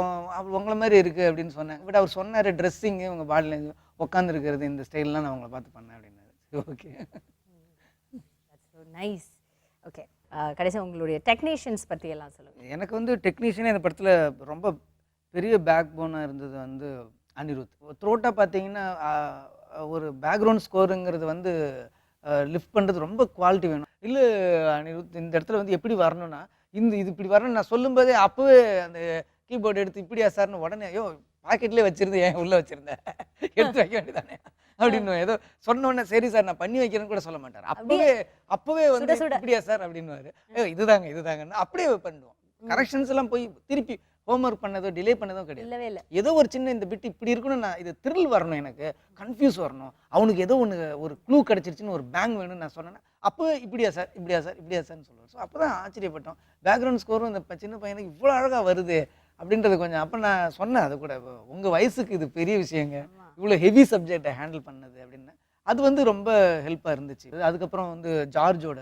உங்களை மாதிரி இருக்குது அப்படின்னு சொன்னாங்க. பட் அவர் சொன்னார் ட்ரெஸ்ஸிங்கு உங்கள் பாடி லாங்குவேஜ் உட்காந்துருக்கிறது இந்த ஸ்டைல்லாம் நான் அவங்கள பார்த்து பண்ணேன் அப்படின்னாரு. Okay, nice. ஓகே, கடைசியாக உங்களுடைய டெக்னீஷியன்ஸ் பற்றி எல்லாம் சொல்லுங்கள். எனக்கு வந்து டெக்னீஷியனே இந்த படத்தில் ரொம்ப பெரிய பேக் போனாக இருந்தது வந்து அனிருத். த்ரோட்டாக பார்த்தீங்கன்னா ஒரு பேக்ரவுண்ட் ஸ்கோருங்கிறது வந்து லிஃப்ட் பண்ணுறது ரொம்ப குவாலிட்டி வேணும். இல்லை அனிருத் இந்த இடத்துல வந்து எப்படி வரணும்னா இது இப்படி வரணும்னு நான் சொல்லும்போதே அப்போவே அந்த கீபோர்டு எடுத்து இப்படியா சார்னு உடனே ஐயோ பாக்கெட்லேயே வச்சுருந்து ஏன் உள்ளே வச்சுருந்தேன் எடுத்து வைக்க வேண்டியதானே அப்படின்னு ஏதோ சொன்னோடனே சரி சார் நான் பண்ணி வைக்கிறேன்னு கூட சொல்ல மாட்டார். அப்போவே வந்து இப்படியா சார் அப்படின்னுவாரு. இதுதாங்கன்னு அப்படியே பண்ணுவோம். கரெக்ஷன்ஸ் எல்லாம் போய் திருப்பி ஹோம்ஒர்க் பண்ணதோ டிலே பண்ணதோ கிடையாது. ஏதோ ஒரு சின்ன இந்த பிட் இப்படி இருக்கணும், நான் இது த்ரில் வரணும், எனக்கு கன்ஃபியூஸ் வரணும், அவனுக்கு ஏதோ ஒரு க்ளூ கிடச்சிருச்சுன்னு ஒரு பேங் வேணும்னு நான் சொன்னேன்னா அப்போ இப்படியா சார்னு சொல்லுவேன். ஸோ அப்போ தான் ஆச்சரியப்பட்டோம், பேக்ரவுண்ட் ஸ்கோரும் இந்த சின்ன பையனுக்கு இவ்வளோ அழகாக வருது அப்படின்றது கொஞ்சம். அப்போ நான் சொன்னேன் அது கூட, உங்கள் வயசுக்கு இது பெரிய விஷயங்க, இவ்வளோ ஹெவி சப்ஜெக்டை ஹேண்டில் பண்ணது அப்படின்னு. அது வந்து ரொம்ப ஹெல்ப்பாக இருந்துச்சு. அதுக்கப்புறம் வந்து ஜார்ஜோட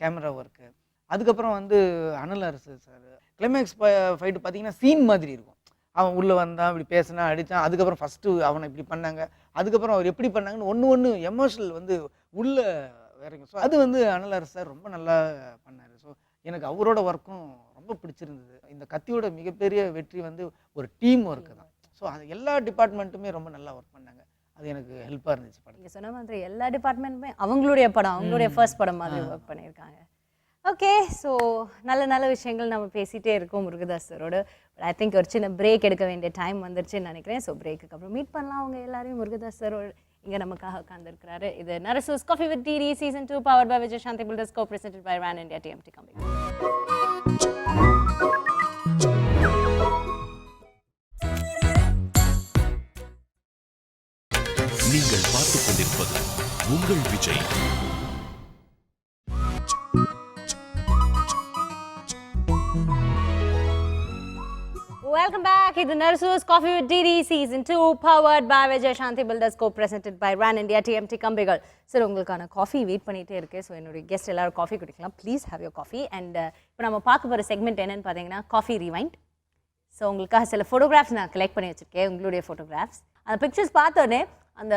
கேமரா ஒர்க்கு, அதுக்கப்புறம் வந்து அனல் அரசு சார் கிளைமேக்ஸ் ஃபைட்டு பார்த்தீங்கன்னா சீன் மாதிரி இருக்கும். அவன் உள்ளே வந்தான், இப்படி பேசினா அடித்தான், அதுக்கப்புறம் ஃபஸ்ட்டு அவனை இப்படி பண்ணாங்க, அதுக்கப்புறம் அவர் எப்படி பண்ணாங்கன்னு ஒன்று எமோஷனல் வந்து உள்ளே வேறங்க. ஸோ அது வந்து அனல் அரசு சார் ரொம்ப நல்லா பண்ணார். ஸோ எனக்கு அவரோட ஒர்க்கும் ரொம்ப பிடிச்சிருந்தது. இந்த கத்தியோட மிகப்பெரிய வெற்றி வந்து ஒரு டீம் ஒர்க்கு தான். ஸோ அது எல்லா டிபார்ட்மெண்ட்டுமே ரொம்ப நல்லா ஒர்க் பண்ணாங்க. அது எனக்கு ஹெல்ப்பாக இருந்துச்சு படம். நீங்கள் சொன்ன மாதிரி எல்லா டிபார்ட்மெண்ட்டுமே அவங்களுடைய படம், அவங்களுடைய ஃபர்ஸ்ட் படம் மாதிரி ஒர்க் பண்ணியிருக்காங்க. ஓகே, ஸோ நல்ல நல்ல விஷயங்கள் நம்ம பேசிகிட்டே இருக்கோம் முருகதாஸ் சாரோட. ஐ திங்க் ஒரு சின்ன பிரேக் எடுக்க வேண்டிய டைம் வந்துருச்சுன்னு நினைக்கிறேன். ஸோ பிரேக்குக்கு அப்புறம் மீட் பண்ணலாம் அவங்க எல்லாரையும். முருகதாஸ் சாரோட இங்கே நமக்காக உட்காந்துருக்கிறாரு. இது Narasu's coffee with DD season 2 powered by Vijay Shanthi builders co presented by Ron India TMT company. நீங்கள் பார்த்துக் கொண்டிருப்பது உங்கள் விஜய். Welcome back. இது Narasu's coffee with DD season 2 powered by Vijay Shanthi builders co presented by Ron India TMT கம்பெனிகள். சார், உங்களுக்கான காஃபி வெயிட் பண்ணிகிட்டே இருக்குது. So என்னுடைய கெஸ்ட் எல்லாரும் காஃபி குடிக்கலாம். Please have your coffee. And இப்போ நம்ம பார்க்க போகிற செக்மெண்ட் என்னென்னு பார்த்தீங்கன்னா காஃபி ரிவைண்ட். ஸோ உங்களுக்காக சில ஃபோட்டோகிராஃப்ஸ் நான் கலெக்ட் பண்ணி வச்சுருக்கேன், உங்களுடைய ஃபோட்டோகிராஃப்ஸ். அந்த பிக்சர்ஸ் பார்த்தோன்னே அந்த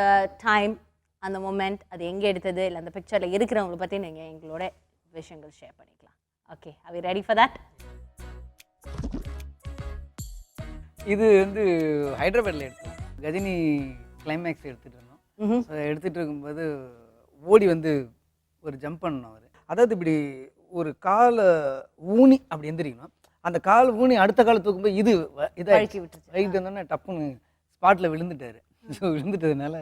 டைம், அந்த மொமெண்ட், அது எங்கே எடுத்தது, இல்லை அந்த பிக்சரில் இருக்கிறவங்களை பற்றி நீங்கள் எங்களோட விஷயங்கள் ஷேர் பண்ணிக்கலாம். Okay, are we ready for that? இது வந்து ஹைதராபாத்தில் எடுத்தோம். கஜினி கிளைமேக்ஸ் எடுத்துகிட்டு இருந்தோம். ஸோ எடுத்துகிட்டு இருக்கும்போது ஓடி வந்து ஒரு ஜம்ப் பண்ணணும் அவர். அதாவது இப்படி ஒரு காலை ஊனி அப்படி எந்திரிக்கணும். அந்த கால் ஊனி அடுத்த காலை தூக்கும்போது இது இதாகி விட்டுருச்சு. ரைட் வந்தோடனே டப்புன்னு ஸ்பாட்டில் விழுந்துட்டார். ஸோ விழுந்துட்டதுனால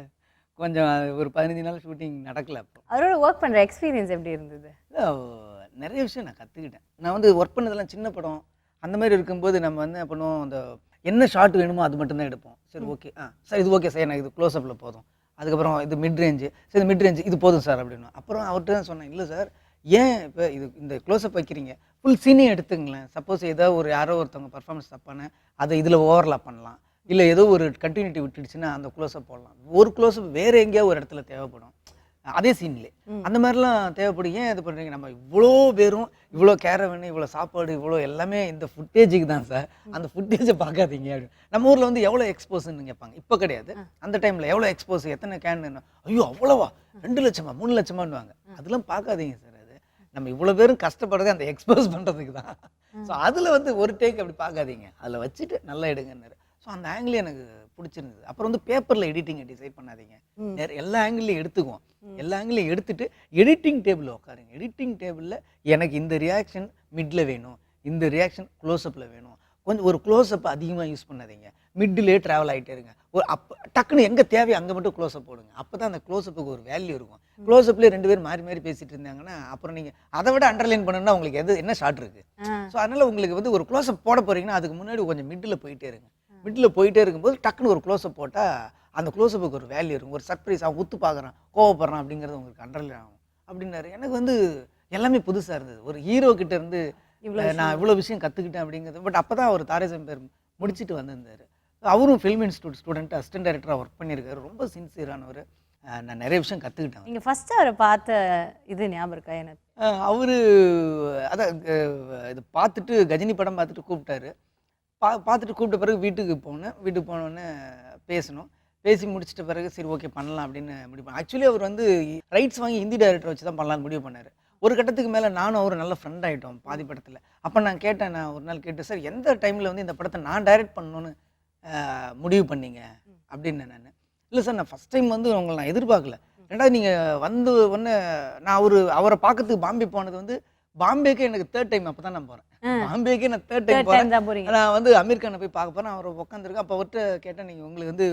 கொஞ்சம் ஒரு 15 நாள் ஷூட்டிங் நடக்கல. அப்போ அவரோட ஒர்க் பண்ணுற எக்ஸ்பீரியன்ஸ் எப்படி இருந்தது? நிறைய விஷயம் நான் கற்றுக்கிட்டேன். நான் வந்து ஒர்க் பண்ணதெல்லாம் சின்ன படம் அந்த மாதிரி இருக்கும்போது நம்ம வந்து என்ன பண்ணுவோம், அந்த என்ன ஷார்ட் வேணுமோ அது மட்டும்தான் எடுப்போம். சரி, ஓகே, சார் இது ஓகே சார், எனக்கு இது க்ளோஸ்அப்பில் போதும். அதுக்கப்புறம் இது மிட் ரேஞ்சு, சரி மிட் ரேஞ்சு இது போதும் சார் அப்படின்னு. அப்புறம் அவர்கிட்ட தான் சொன்னேன், இல்லை சார் ஏன் இப்போ இது இந்த க்ளோஸ்அப் வைக்கிறீங்க, ஃபுல் சீனே எடுத்துங்களேன். சப்போஸ் ஏதோ ஒரு யாரோ ஒருத்தவங்க பர்ஃபார்மன்ஸ் தப்பான அதை இதில் ஓவர்லாப் பண்ணலாம், இல்லை ஏதோ ஒரு கண்டினியூட்டி விட்டுடுச்சுன்னா அந்த க்ளோஸ்அப் போடலாம். ஒரு க்ளோஸ்அப் வேறு எங்கேயோ ஒரு இடத்துல தேவைப்படும் அதே சீன்லே. அந்த மாதிரிலாம் தேவைப்படும். ஏன் இது பண்ணுறீங்க, நம்ம இவ்வளோ பேரும் இவ்வளோ கேரவன் இவ்வளோ சாப்பாடு இவ்வளோ எல்லாமே இந்த ஃபுட்டேஜுக்கு தான் சார், அந்த ஃபுட்டேஜை பார்க்காதீங்க அப்படின்னு. நம்ம ஊரில் வந்து எவ்வளோ எக்ஸ்போஸ்ன்னு கேட்பாங்க. இப்போ கிடையாது, அந்த டைமில் எவ்வளோ எக்ஸ்போஸ், எத்தனை கேன், ஐயோ அவ்வளோவா 2 லட்சமா 3 லட்சமானுவாங்க. அதெல்லாம் பார்க்காதீங்க சார், அது நம்ம இவ்வளோ பேரும் கஷ்டப்படுறது அந்த எக்ஸ்போஸ் பண்ணுறதுக்கு தான். ஸோ அதில் வந்து ஒரு டேக் அப்படி பார்க்காதீங்க, அதில் வச்சுட்டு நல்லா எடுங்கன்னாரு. ஸோ அந்த ஆங்கிள் எனக்கு பிடிச்சிருந்தது. அப்புறம் வந்து பேப்பரில் எடிட்டிங்கை டிசைட் பண்ணாதீங்க, எல்லா ஆங்கிளையும் எடுத்துக்குவோம். எல்லா ஆங்கிளையும் எடுத்துட்டு எடிட்டிங் டேபிளில் உட்காருங்க. எடிட்டிங் டேபிளில் எனக்கு இந்த ரியாக்ஷன் மிட்டில் வேணும், இந்த ரியாக்ஷன் க்ளோஸ்அப்பில் வேணும். கொஞ்சம் ஒரு க்ளோஸ்அப் அதிகமாக யூஸ் பண்ணாதீங்க, மிட்டிலே ட்ராவல் ஆகிட்டே இருங்க. ஒரு டக்குன்னு எங்கே தேவையோ அங்கே மட்டும் க்ளோஸ்அப் போடுங்க. அப்போ தான் அந்த க்ளோஸ்அப்புக்கு ஒரு வேல்யூ இருக்கும். க்ளோஸ்அப்லேயே 2 பேர் மாறி மாறி பேசிகிட்டு இருந்தாங்கன்னா அப்புறம் நீங்கள் அதை விட அண்டர்லைன் பண்ணணும்னா உங்களுக்கு என்ன ஷார்ட் இருக்குது. ஸோ அதனால் உங்களுக்கு வந்து ஒரு க்ளோஸ்அப் போட போகிறீங்கன்னா அதுக்கு முன்னாடி கொஞ்சம் மிட்டில் போயிட்டே இருங்க. மிட்டில் போயிட்டே இருக்கும்போது டக்குன்னு ஒரு க்ளோஸ்அப் போட்டால் அந்த க்ளோஸ்அப்புக்கு ஒரு வேல்யூ இருக்கும். ஒரு சர்ப்ரைஸ், அவன் உத்து பார்க்குறான், கோவப்படுறான் அப்படிங்கிறது உங்களுக்கு அண்டர்லைன் ஆகும் அப்படின்னாரு. எனக்கு வந்து எல்லாமே புதுசாக இருந்தது. ஒரு ஹீரோ கிட்ட இருந்து நான் இவ்வளோ விஷயம் கற்றுக்கிட்டேன் அப்படிங்கிறது. பட் அப்போ தான் அவர் தாரேசம் பேர் முடிச்சுட்டு வந்திருந்தார். அவரும் ஃபில்ம் இன்ஸ்டியூட் ஸ்டூடெண்ட், அசிஸ்டன்ட் டைரக்டராக ஒர்க் பண்ணியிருக்காரு. ரொம்ப சின்சியரானவர். நான் நிறைய விஷயம் கற்றுக்கிட்டேன். நீங்கள் ஃபஸ்ட்டு அவரை பார்த்த இது ஞாபகம் இருக்கா எனக்கு? அவர் அதான் இது பார்த்துட்டு கஜினி படம் பார்த்துட்டு கூப்பிட்டாரு. பார்த்துட்டு கூப்பிட்ட பிறகு வீட்டுக்கு போனேன். வீட்டுக்கு போனோடனே பேசணும். பேசி முடிச்சிட்ட பிறகு சரி ஓகே பண்ணலாம் அப்படின்னு முடிவு பண்ணேன். ஆக்சுவலி அவர் வந்து ரைட்ஸ் வாங்கி ஹிந்தி டைரக்டர் வச்சு தான் பண்ணலான்னு முடிவு பண்ணார். ஒரு கட்டத்துக்கு மேலே நானும் அவர் நல்ல ஃப்ரெண்ட் ஆகிட்டோம் பாதி படத்தில். அப்போ நான் கேட்டேன், நான் ஒரு நாள் கேட்டேன், சார் எந்த டைமில் வந்து இந்த படத்தை நான் டைரக்ட் பண்ணணுன்னு முடிவு பண்ணீங்க அப்படின்னு. நான் இல்லை சார், நான் ஃபஸ்ட் டைம் வந்து உங்களை நான் எதிர்பார்க்கல. ரெண்டாவது நீங்கள் வந்து ஒன்று நான் அவரை பார்க்கறதுக்கு பாம்பே போனது வந்து பாம்பேக்கே எனக்கு 3rd டைம். அப்போ தான் நான் போகிறேன் பாம்பேக்கே. நான் 3rd டைம் போகிறேன். நான் வந்து அமீர் கானை போய் பார்க்க போகிறேன். அவர் உட்காந்துருக்கேன். அப்போ அவர்கிட்ட கேட்டேன், நீங்கள் உங்களுக்கு வந்து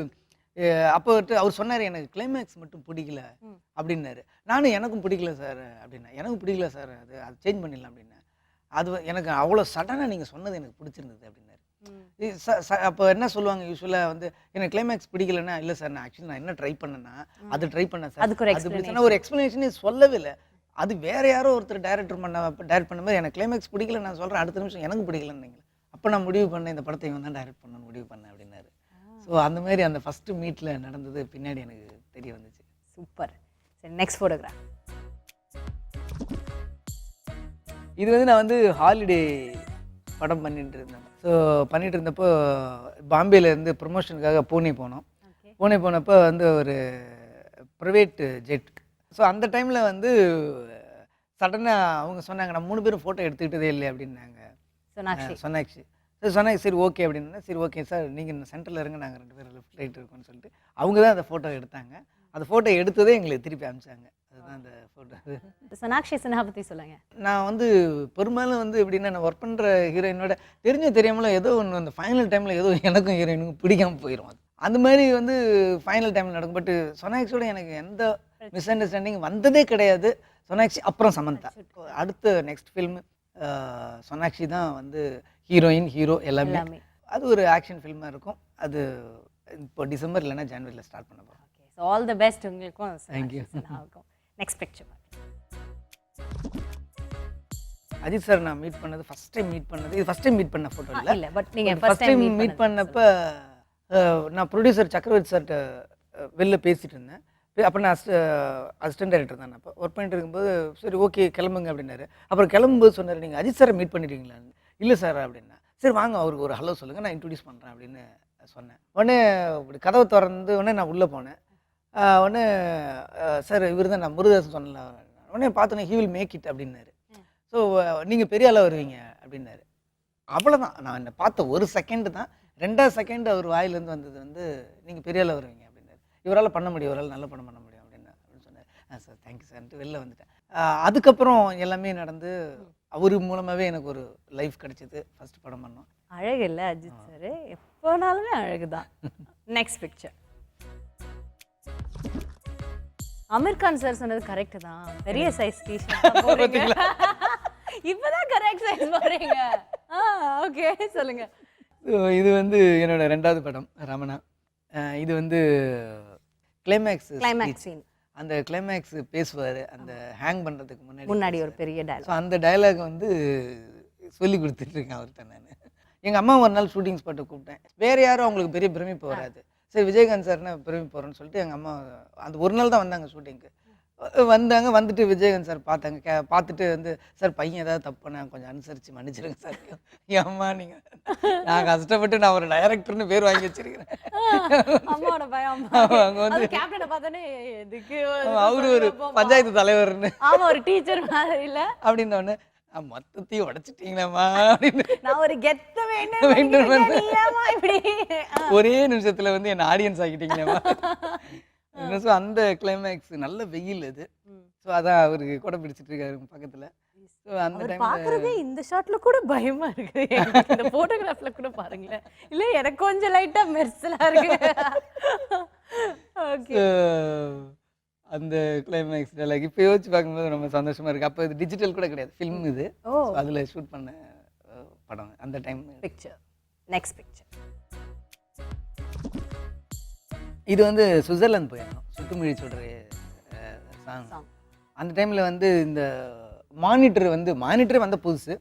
அப்போ அவர் சொன்னார், எனக்கு கிளைமேக்ஸ் மட்டும் பிடிக்கல அப்படின்னாரு. நானும் எனக்கும் பிடிக்கல சார் அப்படின்னா. எனக்கும் பிடிக்கல சார், அது சேஞ்ச் பண்ணிடலாம் அப்படின்னேன். அது எனக்கு அவ்வளோ சடனாக நீங்கள் சொன்னது எனக்கு பிடிச்சிருந்தது அப்படின்னாரு. அப்போ என்ன சொல்லுவாங்க யூஸ்வலாக வந்து எனக்கு கிளைமேக்ஸ் பிடிக்கலன்னா, இல்லை சார் நான் ஆக்சுவலி நான் என்ன ட்ரை பண்ணேன்னா அது ட்ரை பண்ணேன் சார், அது ஒரு எக்ஸ்ப்ளனேஷனே சொல்லவே இல்லை. அது வேற யாரோ ஒருத்தர் டைரக்ட் பண்ணும்போது எனக்கு கிளைமேக்ஸ் பிடிக்கல நான் சொல்கிறேன், அடுத்த நிமிஷம் எனக்கு பிடிக்கலன்னு. அப்போ நான் முடிவு பண்ணேன், இந்த படத்தை இவன் தான் டைரக்ட் பண்ணணும்னு முடிவு பண்ணேன் அப்படின்னாரு. ஸோ அந்த மாதிரி அந்த ஃபஸ்ட்டு மீட்டில் நடந்தது பின்னாடி எனக்கு தெரிய வந்துச்சு. சூப்பர். சரி, நெக்ஸ்ட் ஃபோட்டோகிராஃப். இது வந்து நான் வந்து ஹாலிடே படம் பண்ணிட்டு இருந்தேன். ஸோ பண்ணிட்டு இருந்தப்போ பாம்பேலேருந்து ப்ரொமோஷனுக்காக பூனே போனோம். பூனே போனப்போ வந்து ஒரு ப்ரைவேட் ஜெட். ஸோ அந்த டைமில் வந்து சடனாக அவங்க சொன்னாங்க நம்ம 3 பேரும் ஃபோட்டோ எடுத்துக்கிட்டதே இல்லை அப்படின்னாங்க. சோனாக்ஷி. சொன்னாச்சு. சரி சொன்னாங்க, சரி ஓகே அப்படின்னா, சரி ஓகே சார் நீங்கள் சென்டரில் இருங்க, நாங்கள் 2 பேரும் லெஃப்ட் ரைட் இருக்கோம்னு சொல்லிட்டு அவங்க தான் அந்த ஃபோட்டோ எடுத்தாங்க. அந்த ஃபோட்டோ எடுத்ததே எங்களுக்கு திருப்பி அனுப்பிச்சாங்க. அதுதான் அந்த ஃபோட்டோ. சோனாக்ஷி சின்ஹா பத்தி சொல்லுங்க. நான் வந்து பெரும்பாலும் வந்து எப்படின்னா, நான் ஒர்க் பண்ணுற ஹீரோயினோட தெரியாமலோ ஏதோ ஒன்று அந்த ஃபைனல் டைமில் ஏதோ எனக்கும் ஹீரோயினுக்கும் பிடிக்காமல் போயிடும். அது அந்த மாதிரி வந்து ஃபைனல் டைமில் நடக்கும். பட் சோனாக்ஷியோட எனக்கு எந்த மிஸ் அண்டர்ஸ்டாண்டிங் வந்ததே கிடையாது. சோனாக்ஷி அப்புறம் சமந்தா. அடுத்த நெக்ஸ்ட் ஃபில்மு சோனாக்ஷி தான் வந்து ஹீரோயின், ஹீரோ எல்லாமே. அது ஒரு ஆக்ஷன் ஃபில்மாக இருக்கும். அது இப்போ டிசம்பர் இல்லைன்னா ஜனவரியில் ஸ்டார்ட் பண்ண போகிறோம். Okay, so all the best உங்களுக்கும் தேங்க்யூ. சின்ஹாவுக்கும். Next picture. அஜித் சார் நான் மீட் பண்ணது ஃபஸ்ட் டைம் இது ஃபஸ்ட் டைம் மீட் பண்ண ஃபோட்டோ இல்லை. இல்ல பட் நீங்க ஃபஸ்ட் டைம் மீட் பண்ணப்ப நான் ப்ரொடியூசர் சக்கரவர்த்தி சார்கிட்ட வெளில பேசிகிட்டு இருந்தேன். அப்போ நான் அசிஸ்டன்ட் டைரக்டர் தான். அப்போ ஒர்க் பண்ணிட்டு இருக்கும்போது சரி ஓகே கிளம்புங்க அப்படின்னாரு. அப்புறம் கிளம்பும்போது சொன்னார், நீங்கள் அஜித் சாரை மீட் பண்ணிடுவீங்களான்னு. இல்லை சார் அப்படின்னா. சரி வாங்க அவருக்கு ஒரு ஹலோ சொல்லுங்கள், நான் இன்ட்ரடியூஸ் பண்ணுறேன் அப்படின்னு சொன்னேன். உடனே இப்படி கதவை திறந்து உடனே நான் உள்ளே போனேன். உடனே சார் இவர் தான் நான் முருகதாசன் சொன்னல. உடனே பார்த்தோன்னே ஹி வில் மேக் இட் அப்படின்னாரு. ஸோ நீங்கள் பெரிய ஆளாக வருவீங்க அப்படின்னாரு. அவ்வளோதான். நான் என்னை பார்த்த ஒரு செகண்டு தான். 2வது செகண்ட் அவர் வாயிலேருந்து வந்தது வந்து நீங்கள் பெரிய ஆளாக வருவீங்க அப்படின்னாரு. இவரால் பண்ண முடியும், இவரால் நல்ல படம் பண்ண முடியும் அப்படின்னு சொன்னார். சார் தேங்க்யூ சார்ன்ட்டு வெளில வந்துட்டேன். அதுக்கப்புறம் எல்லாமே நடந்து அவர் மூலமாகவே எனக்கு ஒரு லைஃப் கிடைச்சிது. ஃபர்ஸ்ட் படம் பண்ணோம். அழகு இல்லை அஜித் சார், எப்போனாலுமே அழகு தான். Next picture. Aamir Khan sir சொன்னது கரெக்ட் தான். பெரிய சைஸ் டிஷர்ட் போடுறீங்க. இப்பதான் கரெக்ட் சைஸ் போடுறீங்க. ஓகே சொல்லுங்க. இது வந்து என்னோட 2வது படம் ரமணா. இது வந்து கிளைமேக்ஸ் சீன். அந்த கிளைமேக்ஸ் பேசுவார் அந்த ஹேங் பண்ணுறதுக்கு முன்னாடி ஒரு பெரிய டயலாக். ஸோ அந்த டயலாக் வந்து சொல்லி கொடுத்துட்ருக்கேன் அவர்கிட்ட. நான் எங்கள் அம்மா ஒரு நாள் ஷூட்டிங் ஸ்பாட்டை கூப்பிட்டேன். வேறு யாரும் அவங்களுக்கு பெரிய பிரமிப்பு வராது. சரி விஜயகாந்த் சார்னா பிரமிப்பு போகிறேன்னு சொல்லிட்டு எங்கள் அம்மா அந்த ஒரு நாள் தான் வந்தாங்க ஷூட்டிங்க்கு. வந்துட்டு விஜயகாந்த் சார் பார்த்தாங்க. பார்த்துட்டு வந்து சார் பையன் ஏதாவது தப்பு பண்ண கொஞ்சம் அனுசரித்து மன்னிச்சிருங்க சார். அம்மா நீங்கள் நான் கஷ்டப்பட்டு நான் ஒரு டைரக்டர்னு பேர் வாங்கி வச்சிருக்கிறேன். அவங்க வந்து அவரு ஒரு பஞ்சாயத்து தலைவர்னு ஒரு டீச்சர் இல்லை அப்படின்னோடனே மொத்தத்தையும் உடைச்சிட்டீங்களேம்மா அப்படின்னு நான் ஒரு கெத்த வேண்டும். ஒரே நிமிஷத்துல வந்து என்ன ஆடியன்ஸ் ஆகிட்டீங்களேம்மா. ஸோ அந்த கிளைமேக்ஸ் நல்ல வெயில் அது. ஸோ அதான் அவருக்கு கூட பிடிச்சிட்டு இருக்காரு பக்கத்துல. ஸோ அந்த டைம்ல இந்த ஷாட்ல கூட பயமா இருக்கு. இந்த போட்டோகிராஃப்ல கூட பாருங்களேன். இல்ல எனக்கு கொஞ்சம் லைட்டா மெர்சலா இருக்கு. ஓகே. அந்த கிளைமேக்ஸ் டைலாக் இப்போ யோசிச்சு பார்க்கும்போது ரொம்ப சந்தோஷமா இருக்கு. அப்போ இது டிஜிட்டல் கூட கிடையாது, ஃபில்ம் இது. அதுல ஷூட் பண்ண படம் அந்த டைம். பிக்சர். Next picture. இது வந்து சுவிட்சர்லாந்து போயிருந்தோம். சுட்டுமொழி சொல்கிற சாங். அந்த டைமில் வந்து இந்த மானிட்டரே வந்த புதுசு.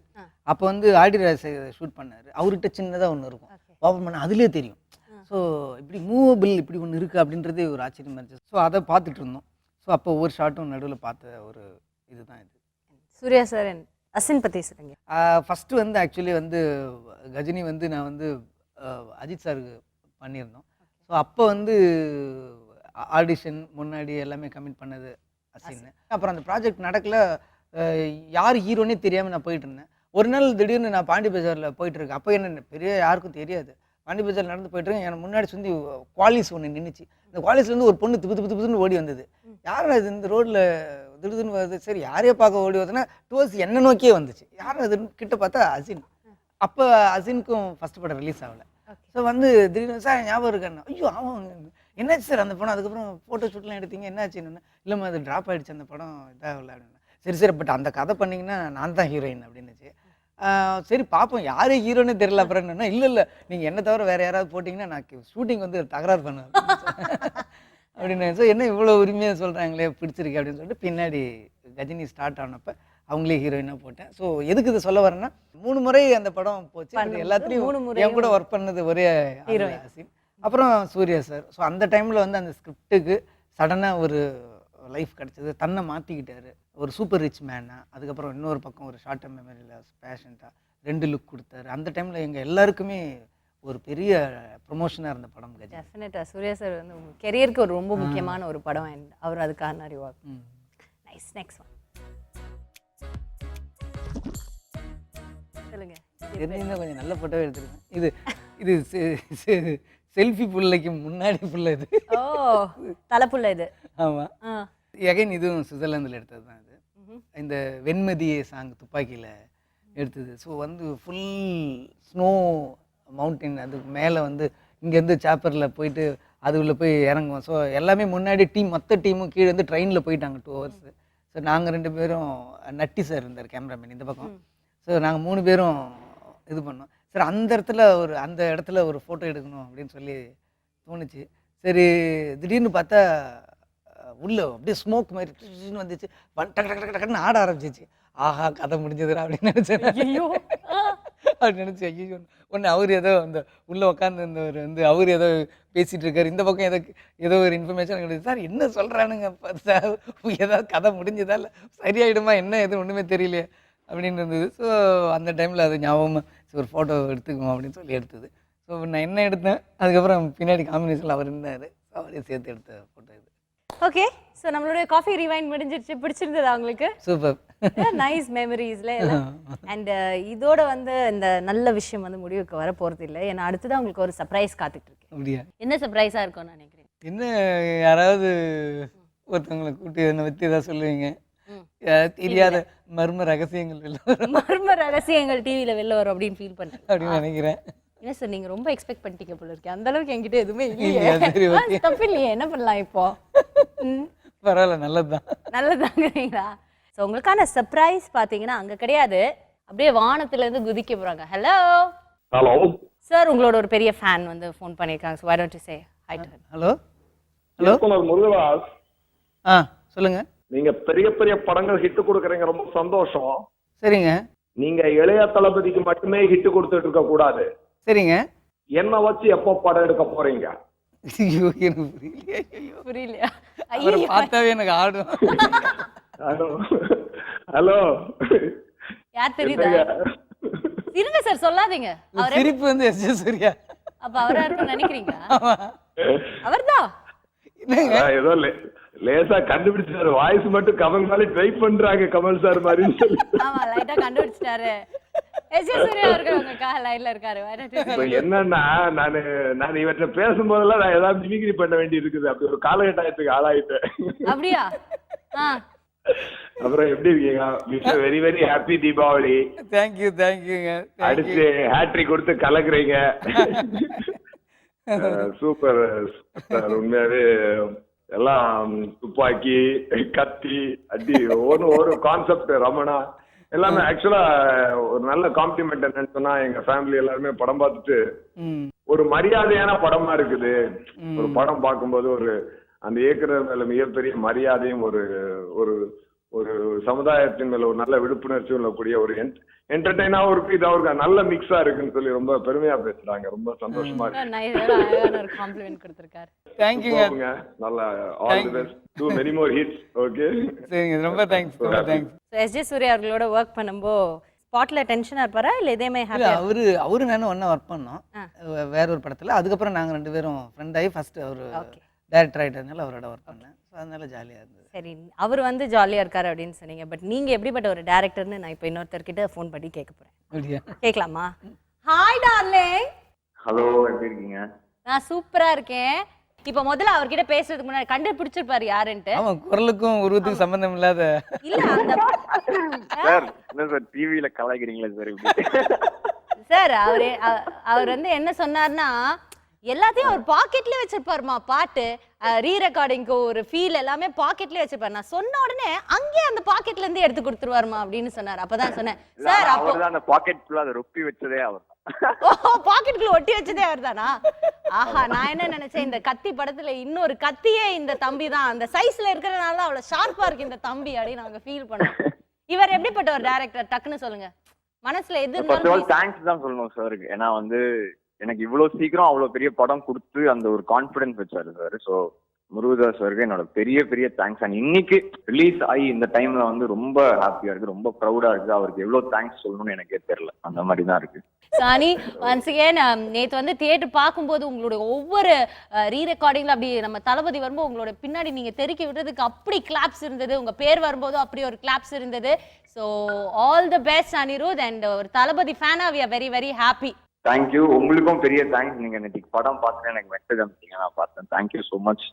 அப்போ வந்து ஆடிராஜ் ஷூட் பண்ணார். அவர்கிட்ட சின்னதாக ஒன்று இருக்கும், ஓப்பன் பண்ண அதுலேயே தெரியும். ஸோ இப்படி மூவபிள் இப்படி ஒன்று இருக்குது அப்படின்றதே ஒரு ஆச்சரியமாக இருந்துச்சு. ஸோ அதை பார்த்துட்டு இருந்தோம். ஸோ அப்போ ஒவ்வொரு ஷாட்டும் நடுவில் பார்த்த ஒரு இதுதான் இது. சூர்யா சார் அசின் பற்றி சொல்லுங்க. ஃபஸ்ட்டு வந்து ஆக்சுவலி வந்து கஜினி வந்து நான் வந்து அஜித் சாருக்கு பண்ணியிருந்தோம். ஸோ அப்போ வந்து ஆடிஷன் முன்னாடி எல்லாமே கமிட் பண்ணது அசின்னு. அப்புறம் அந்த ப்ராஜெக்ட் நடக்கல, யார் ஹீரோனே தெரியாமல் நான் போயிட்டு இருந்தேன். ஒரு நாள் திடீர்னு நான் பாண்டி பஜாரில் போயிட்டுருக்கேன். அப்போ என்ன பெரிய யாருக்கும் தெரியாது. பாண்டி பஜார் நடந்து போயிட்டுருக்கேன். எனக்கு முன்னாடி சுற்றி குவாலிஸ் ஒன்று நின்றுச்சு. இந்த குவாலிஸ்லேருந்து ஒரு பொண்ணு திப்பு ஓடி வந்தது. யாரும் அது இந்த ரோட்டில் திடுதுன்னு வருது. சரி யாரையோ பார்க்க ஓடி வருதுன்னா டுவர்ஸ் என்ன நோக்கியே வந்துச்சு. யாரும் அது கிட்ட பார்த்தா அசின். அப்போ அசினுக்கும் ஃபஸ்ட் படம் ரிலீஸ் ஆகலை. ஸோ வந்து திடீர்னு சார் ஞாபகம் இருக்கான்னு. ஐயோ அவன் என்னாச்சு சார் அந்த படம், அதுக்கப்புறம் ஃபோட்டோ ஷூட்லாம் எடுத்தீங்க என்னாச்சுன்னு. இல்லைம்மா அது ட்ராப் ஆகிடுச்சு அந்த படம் இதாகல அப்படின்னு. சரி பட் அந்த கதை பண்ணிங்கன்னா நான் தான் ஹீரோயின் அப்படின்னுச்சு. சரி பார்ப்போம் யார் ஹீரோனே தெரியல. அப்புறம் என்னன்னா இல்லை நீங்கள் என்ன தவிர வேறு யாராவது போட்டிங்கன்னா நான் ஷூட்டிங் வந்து தகராறு பண்ணுவேன் அப்படின்னு. ஸோ என்ன இவ்வளோ உரிமையாக சொல்கிறாங்களே பிடிச்சிருக்கு அப்படின்னு சொல்லிட்டு பின்னாடி கஜினி ஸ்டார்ட் ஆனப்போ அவங்களே ஹீரோயினாக போட்டேன். ஸோ எதுக்கு இதை சொல்ல வரேன்னா 3 முறை அந்த படம் போச்சு. எல்லாத்துலேயும் என் கூட ஒர்க் பண்ணது ஒரே அசின். அப்புறம் சூர்யா சார். ஸோ அந்த டைமில் வந்து அந்த ஸ்கிரிப்டுக்கு சடனாக ஒரு லைஃப் கிடச்சிது. தன்னை மாற்றிக்கிட்டாரு ஒரு சூப்பர் ரிச் மேனாக. அதுக்கப்புறம் இன்னொரு பக்கம் ஒரு ஷார்ட் டர்ம் மெமரியில் பேஷண்ட்டாக 2 லுக் கொடுத்தாரு. அந்த டைமில் எங்கள் எல்லாருக்குமே ஒரு பெரிய ப்ரொமோஷனாக இருந்த படம் கஜினி. டெஃபினட்டாக சூர்யா சார் வந்து உங்கள் கெரியருக்கு ஒரு ரொம்ப முக்கியமான ஒரு படம். அவர் அதுக்கான அறிவார். நைஸ். Next one. சொல்லுங்க. தெரிஞ்சிருந்தா கொஞ்சம் நல்ல ஃபோட்டோவே எடுத்துருக்கேன். இது இது செல்ஃபி புள்ளைக்கு முன்னாடி புள்ள இது. ஓ தலைப்புள்ள இது. ஆமாம். எகைன் இதுவும் சுவிட்சர்லாந்தில் எடுத்தது தான் இது. இந்த வெண்மதியே சாங் துப்பாக்கியில் எடுத்தது. ஸோ வந்து ஃபுல் ஸ்னோ மவுண்டைன், அதுக்கு மேலே வந்து இங்கேருந்து சாப்பரில் போயிட்டு அது உள்ள போய் இறங்குவோம். ஸோ எல்லாமே முன்னாடி மொத்த டீமும் கீழே வந்து ட்ரெயினில் போயிட்டாங்க 2 hours. ஸோ நாங்கள் 2 பேரும், நட்டி சார் இருந்தார் கேமராமேன் இந்த பக்கம். ஸோ நாங்கள் 3 பேரும் இது பண்ணோம். சார் அந்த இடத்துல ஒரு ஃபோட்டோ எடுக்கணும் அப்படின்னு சொல்லி தோணுச்சு. சரி திடீர்னு பார்த்தா உள்ள அப்படியே ஸ்மோக் மாதிரி வந்துச்சு, டக்கு டக்கு டக்குன்னு ஆட ஆரம்பிச்சிச்சு. ஆஹா கதை முடிஞ்சதுடா அப்படின்னு நினச்சேன். ஐயோ அப்படின்னு நினச்சி ஐயோ ஒன்று அவர் ஏதோ அந்த உள்ளே உட்காந்துருந்தவர் வந்து அவர் ஏதோ பேசிகிட்டு இருக்காரு, இந்த பக்கம் ஏதோ ஒரு இன்ஃபர்மேஷன் கிடையாது. சார் என்ன சொல்கிறானுங்க சார், ஏதாவது கதை முடிஞ்சதா இல்லை சரியாயிடுமா என்ன எதுவும் ஒன்றுமே தெரியலையே அப்படின்னு இருந்தது. ஸோ அந்த டைமில் அது ஞாபகமாக ஒரு ஃபோட்டோ எடுத்துக்குவோம் அப்படின்னு சொல்லி எடுத்தது. ஸோ நான் என்ன எடுத்தேன், அதுக்கப்புறம் பின்னாடி காம்பினேஷனில் அவர் இருந்தார், அவரே சேர்த்து எடுத்த ஃபோட்டோ இது. ஓகே, ஸோ நம்மளுடைய காஃபி ரிவைண்ட் முடிஞ்சிருச்சு. பிடிச்சிருந்ததா உங்களுக்கு? சூப்பர். நைஸ் மெமரிஸ்ல. அண்ட் இதோட வந்து இந்த நல்ல விஷயம் வந்து முடிவுக்கு வர போறது இல்லை. ஏன்னா அடுத்ததான் உங்களுக்கு ஒரு சர்ப்ரைஸ் காத்துட்டு இருக்கு. அப்படியா? என்ன சர்ப்ரைஸா இருக்கும்னு நினைக்கிறேன்? என்ன யாராவது ஒருத்தவங்களை கூட்டி என்னை பற்றி ஏதாவது சொல்லுவீங்க, தெரியாத மர்ம ரகசியங்கள் மர்ம ரகசியங்கள் டிவியில வெளில வரும் அப்படின்னு ஃபீல் பண்ணேன் அப்படின்னு நினைக்கிறேன். என்ன சார் நீங்க ரொம்ப எக்ஸ்பெக்ட் பண்ணிட்டீங்க போல இருக்கு. அந்த அளவுக்கு என்கிட்ட எதுவுமே இல்லையே. தப்பு இல்லையே, என்ன பண்ணலாம் இப்போ? பரவாயில்ல, நல்லதுதான். நல்லதாங்கிறீங்களா? ஸோ உங்களுக்கான சர்ப்ரைஸ் பார்த்தீங்கன்னா அங்கே கிடையாது, அப்படியே வானத்துலேருந்து குதிக்க போகிறாங்க. ஹலோ ஹலோ சார், உங்களோட ஒரு பெரிய ஃபேன் வந்து ஃபோன் பண்ணியிருக்காங்க. So why don't you say hi to him? Hello hello Murugadoss, சொல்லுங்க. நீங்க பெரிய பெரிய படங்கள் ஹிட் கொடுக்குறீங்க, ரொம்ப சந்தோஷம். சரிங்க. நீங்க இளைய தளபதிக்கு மட்டுமே ஹிட் கொடுத்துட்டு இருக்க கூடாது. சரிங்க. என்ன வச்சு எப்போ படம் எடுக்க போறீங்க? ஐயோ எனக்கு புரியலையா? ஐயோ புரியலையா? அவரை பார்த்தாவே எனக்கு ஆடும். ஹலோ ஹலோ, யார் தெரியுதா? இருங்க சார் சொல்லாதீங்க. அவர் சிரிப்பு வந்து எஸ். ஜே. சூர்யா. அப்ப அவரா இருக்கும்னு நினைக்கிறீங்களா? அவர்தான். ஏதோ லேசா கண்டுபிடிச்சாரு, வாய்ஸ் மட்டும் கமல் மாதிரி ட்ரை பண்றாங்க, கமல் சார் மாதிரி. ஆமா லைட்டா கண்டுபிடிச்சிட்டாரு. எஸ். ஜே. சூர்யா அவர்கள் உங்களுக்காக லைன்ல இருக்காரு. என்னன்னா நான் இவற்றை பேசும்போதெல்லாம் நான் ஏதாவது மிமிக்ரி பண்ண வேண்டி இருக்குது. அப்படி ஒரு காலகட்டத்துக்கு ஆளாயிட்டேன். அப்படியா? அப்புறம் எப்படி இருக்கீங்க? Very very happy Deepavali. Thank you தேங்க்யூங்க. அடுத்து ஹேட்ரிக் கொடுத்து கலக்குறீங்க. சூப்பர் சார், உண்மையாவே எல்லாம் துப்பாக்கி கத்தி அடி ஒரு கான்செப்ட் ரமணா எல்லாமே ஆக்சுவலா ஒரு நல்ல காம்ப்ளிமெண்ட். என்னன்னு சொன்னா எங்க ஃபேமிலி எல்லாருமே படம் பார்த்துட்டு ஒரு மரியாதையான படமா இருக்குது. ஒரு படம் பார்க்கும்போது ஒரு அந்த இயக்குனர் மேல மிகப்பெரிய மரியாதையும் ஒரு ஒரு ஒரு சமுதாயத்தின் மேல ஒரு நல்ல விழிப்புணர்ச்சியும் உள்ளக்கூடிய ஒரு என்டர்டெயினாவும் இருக்கு, இது அவருக்கு நல்ல மிக்ஸா இருக்குன்னு சொல்லி ரொம்ப பெருமையா பேசுறாங்க. ரொம்ப சந்தோஷமா இருக்கு. தேங்க்யூங்க. நல்ல all the best, to many more hits. Okay சரிங்க, ரொம்ப தேங்க்ஸ். ரொம்ப தேங்க்ஸ். எஸ். ஜே. சூர்யா அவர்களோட ஒர்க் பண்ணும்போது ஸ்பாட்ல டென்ஷனா இருப்பாரா இல்ல இதேமே ஹாப்பியா? அவரு நானும் ஒண்ணா ஒர்க் பண்ணோம் வேற ஒரு படத்துல. அதுக்கப்புறம் நாங்க 2 பேரும் ஃப்ரெண்ட் ஆகி ஃபர்ஸ்ட் அவரு டைரக்டர் ஆயிட்டதுனால அவரோட ஒர்க் பண்ணேன். அதனால ஜாலியா இருந்தது. சரி, அவர் வந்து ஜாலியா இருக்காரு அப்படின்னு சொன்னீங்க. பட் நீங்க எப்படிப்பட்ட ஒரு டைரக்டர்னு நான் இப்போ இன்னொருத்தர்கிட்ட ஃபோன் பண்ணி கேட்க போறேன். அப்படியா? கேட்கலாமா? Hi darling. ஹலோ, எப்படி இருக்கீங்க? நான் சூப்பரா இருக்கேன். இப்போ முதல்ல அவர்கிட்ட பேசுறதுக்கு முன்னாடி கண்டுபிடிச்சிருப்பாரு யாருன்ட்டு. ஆமா, குரலுக்கும் உருவத்துக்கும் சம்பந்தம் இல்லாத. இல்ல அந்த சார் என்ன சார் டிவில கலாய்க்கிறீங்களா சார்? சார் அவர் வந்து என்ன சொன்னார்னா, எல்லாத்தையும் அவர் பாக்கெட்லயே வச்சிருப்பாருமா, பாட்டு ரீ ரெக்கார்டிங்க்கு ஒரு ஃபீல் எல்லாமே பாக்கெட்லயே வச்சிருப்பாரு. நான் சொன்ன உடனே அங்கேயே அந்த பாக்கெட்ல இருந்து எடுத்து கொடுத்துருவாருமா அப்படின்னு சொன்னார். அப்பதான் சொன்னேன் சார் அப்பதான் அந்த பாக்கெட் ஃபுல்லா அதை ரொப்பி வச்சதே அவர். பாக்கெட்குள்ள ஒட்டி வச்சதே அவர் தானா? ஆஹா, நான் என்ன நினைச்சேன், இந்த கத்தி படத்துல இன்னொரு கத்தியே இந்த தம்பி தான், அந்த சைஸ்ல இருக்கிறதுனால அவ்வளவு ஷார்ப்பா இருக்கு இந்த தம்பி அப்படின்னு நாங்க ஃபீல் பண்ணோம். இவர் எப்படிப்பட்ட ஒரு டைரக்டர்? டக்குன்னு சொல்லுங்க, மனசுல எது இருந்தாலும். தேங்க்ஸ் தான் சொல்லணும் சாருக்கு. ஏன்னா வந்து எனக்கு இவ்வளவு சீக்கிரம் அவ்வளவு பெரிய படம் கொடுத்து அந்த ஒரு கான்பிடன்ஸ் வச்சாரு சார். ஸோ முருகதாஸ் சாருக்கு என்னோட பெரிய பெரிய தேங்க்ஸ். அண்ட் இன்னைக்கு ரிலீஸ் ஆகி இந்த டைம்ல வந்து ரொம்ப ஹாப்பியா இருக்கு, ரொம்ப ப்ரௌடா இருக்கு. அவருக்கு எவ்வளவு தேங்க்ஸ் சொல்லணும்னு எனக்கே தெரியல, அந்த மாதிரி தான் இருக்கு. சானி, ஒன்ஸ் அகேன் நேத்து வந்து தியேட்டர் பார்க்கும்போது உங்களோட ஒவ்வொரு ரீ ரெக்கார்டிங்ல அப்படி நம்ம தளபதி வரும்போது உங்களோட பின்னாடி நீங்க தெருக்கி விடுறதுக்கு அப்படி கிளாப்ஸ் இருந்தது, உங்க பேர் வரும்போது அப்படி ஒரு கிளாப்ஸ் இருந்தது. So all the best Anirudh and ஒரு தளபதி ஃபேனா we are very very happy. Thank you, உங்களுக்கும் பெரிய தேங்க்ஸ். நீங்க இன்னைக்கு படம் பார்த்துட்டு எனக்கு மெசேஜ் அனுப்பிச்சீங்க, நான் பார்த்தேன். Thank you so much.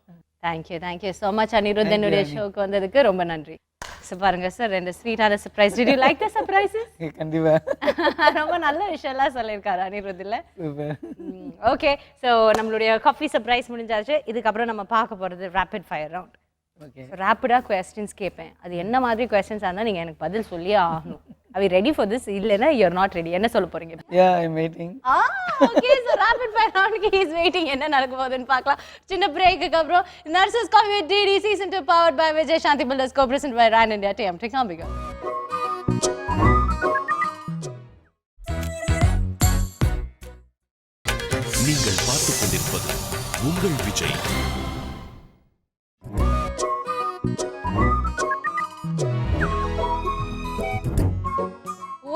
Thank you so much Anirudh என்னுடைய ஷோக்கு வந்ததுக்கு ரொம்ப நன்றி. ஸோ பாருங்க சார், 2 ஸ்வீட்டான surprise. Did you like the surprises? கண்டிப்பா ரொம்ப நல்ல விஷயம்லாம் சொல்லியிருக்காரு அனிருத் இல்ல? ஓகே, ஸோ நம்மளுடைய காஃபி சர்ப்ரைஸ் முடிஞ்சாச்சு. இதுக்கப்புறம் நம்ம பார்க்க போகிறது ரேபிட் ஃபயர் ரவுண்ட். ஓகே, ரேப்பிடாக கொஸ்டின்ஸ் கேட்பேன். அது என்ன மாதிரி கொஸ்டின்ஸாக இருந்தால் நீங்கள் எனக்கு பதில் சொல்லியே ஆகணும். Are you ready for this? இல்லைன்னா you're not ready. என்ன சொல்ல போறீங்க? yeah I'm waiting. Okay, so rapid fire round he is waiting. என்ன நடக்க போகுதுன்னு பார்க்கலாம். சின்ன பிரேக்குக்கு அப்புறம் Nurses Coffee with DD Season 2 powered by Vijay Shanti Builders co-presented by Ran India TMT Kambiga. நீங்கள் பார்த்துக் கொண்டிருப்பது உங்கள் Vijay.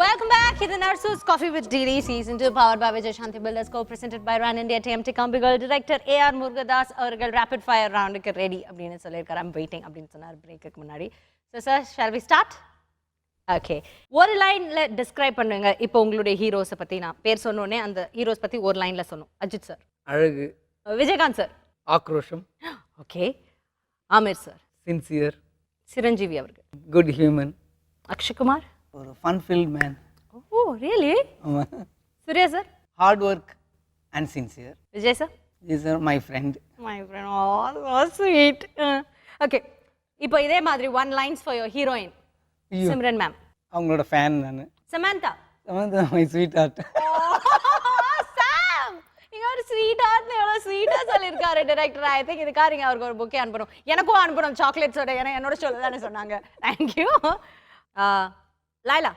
Welcome back. This is Nurses Coffee with DD Season 2 powered by Vijay Shanti Builders co-presented by Ran India TMT Kambigal. Director AR Murugadas அவர்கள் rapid fire roundக்கு ready அப்படின்னு சொல்லியிருக்காரு. I'm waiting அப்படின்னு சொன்னார் பிரேக்குக்கு முன்னாடி. So sir, shall we start? Okay. ஒரு லைன்ல describe பண்ணுங்க. இப்போ உங்களுடைய ஹீரோஸை பத்தி நான் பேர் சொன்னோடனே அந்த ஹீரோஸ் பத்தி ஒரு லைன்ல சொன்னோம். அஜித் சார். அழகு. விஜயகாந்த் சார். ஆக்ரோஷம். Okay. Aamir sir. Sincere. Chiranjeevi அவர்கள். Good human. அக்ஷய்குமார். ஒரு fun filled man. Oh really? ஆமா. Suriya sir. Hard work and sincere. Vijay sir. Is my friend. My friend, oh, so sweet. Okay. இப்போ இதே மாதிரி one lines for your heroine. Simran ma'am. அவங்களோட fan நான். Samantha. Samantha my sweet heart. Sam, நீங்க ஒரு sweet ஹார்ட்னு எவ்வளவு ஸ்வீட்டா சொல்லிருக்காரு டைரக்டர். ஐ திங்க் இதுக்காக நீங்க அவருக்கு ஒரு புக்கே அனுப்பணும். எனக்கும் அனுப்பணும் சாக்லேட்ஸோட. ஏன்னா என்னோட சொல்ல தானே சொன்னாங்க. தேங்க்யூ. லைலா.